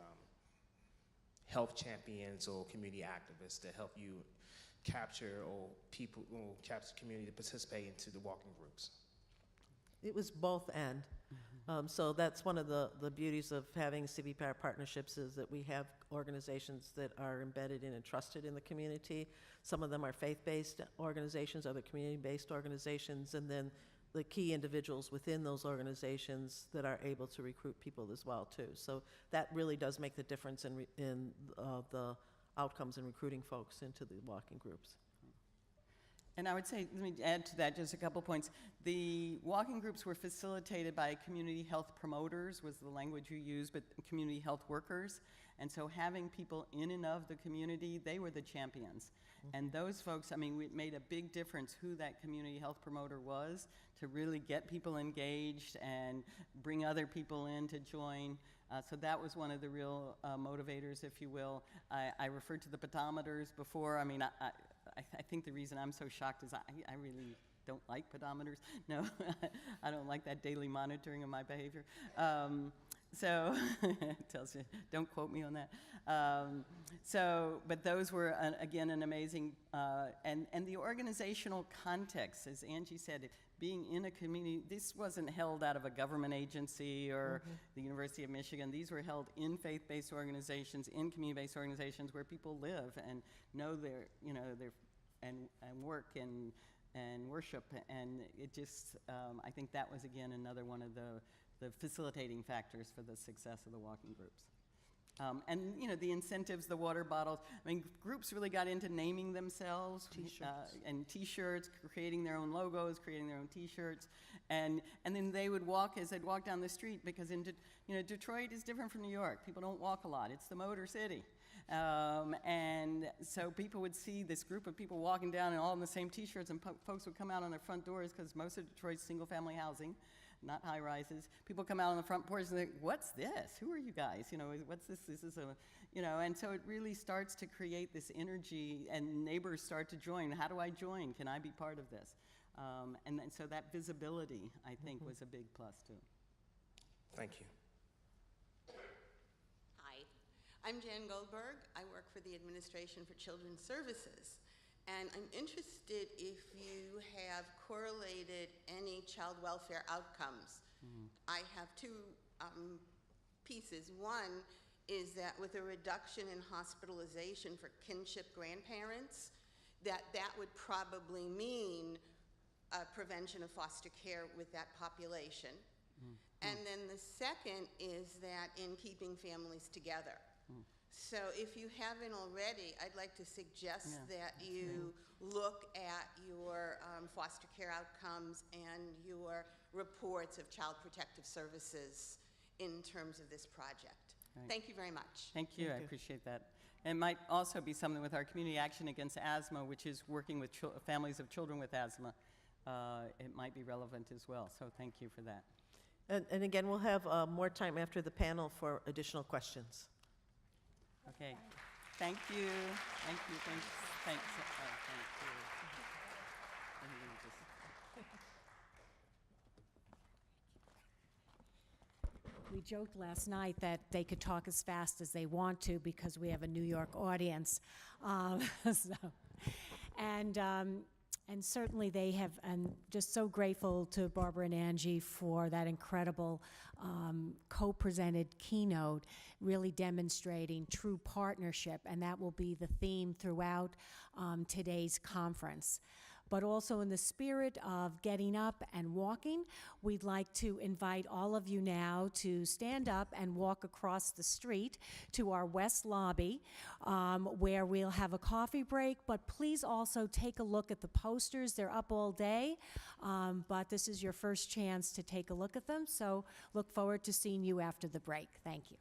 S10: health champions or community activists to help you capture community to participate into the walking groups?
S6: It was both and. So that's one of the beauties of having CBPR partnerships is that we have organizations that are embedded in and trusted in the community. Some of them are faith-based organizations, other community-based organizations, and then the key individuals within those organizations that are able to recruit people as well too. So that really does make the difference in the outcomes in recruiting folks into the walking groups.
S5: And I would say, let me add to that just a couple points. The walking groups were facilitated by community health promoters, was the language you used, but community health workers. And so having people in and of the community, they were the champions. And those folks, I mean, it made a big difference who that community health promoter was to really get people engaged and bring other people in to join. So that was one of the real motivators, if you will. I referred to the pedometers before. I mean, I think the reason I'm so shocked is I really don't like pedometers. No, I don't like that daily monitoring of my behavior. So it tells you, don't quote me on that. But those were, again, an amazing, and the organizational context, as Angie said, being in a community, this wasn't held out of a government agency or the University of Michigan. These were held in faith-based organizations, in community-based organizations where people live and know their, and work and worship. And it just, I think that was, again, another one of the facilitating factors for the success of the walking groups. And, the incentives, the water bottles. I mean, groups really got into naming themselves.
S6: T-shirts.
S5: And T-shirts, creating their own logos, creating their own T-shirts. And then they would walk as they'd walk down the street, because Detroit is different from New York. People don't walk a lot. It's the Motor City. And so people would see this group of people walking down and all in the same T-shirts, and folks would come out on their front doors, because most of Detroit's single-family housing, not high rises. People come out on the front porch and think, what's this? Who are you guys? What's this? This is and so it really starts to create this energy, and neighbors start to join. How do I join? Can I be part of this? And then, so that visibility, I think, was a big plus too.
S10: Thank you.
S11: Hi, I'm Jan Goldberg. I work for the Administration for Children's Services. And I'm interested if you have correlated any child welfare outcomes. I have two pieces. One is that with a reduction in hospitalization for kinship grandparents, that would probably mean prevention of foster care with that population. And then the second is that in keeping families together. So if you haven't already, I'd like to suggest that you look at your foster care outcomes and your reports of Child Protective Services in terms of this project.
S5: Right.
S11: Thank you very much.
S5: Thank you. I appreciate that. And it might also be something with our community action against asthma, which is working with families of children with asthma. It might be relevant as well. So thank you for that.
S6: And again, we'll have more time after the panel for additional questions.
S5: Okay. Thank you. Thank you. Thanks. Thanks. Thank you. Let me just-
S4: We joked last night that they could talk as fast as they want to because we have a New York audience. And certainly they have, and just so grateful to Barbara and Angie for that incredible co-presented keynote, really demonstrating true partnership, and that will be the theme throughout today's conference. But also in the spirit of getting up and walking, we'd like to invite all of you now to stand up and walk across the street to our west lobby, where we'll have a coffee break, but please also take a look at the posters. They're up all day, but this is your first chance to take a look at them, so look forward to seeing you after the break. Thank you.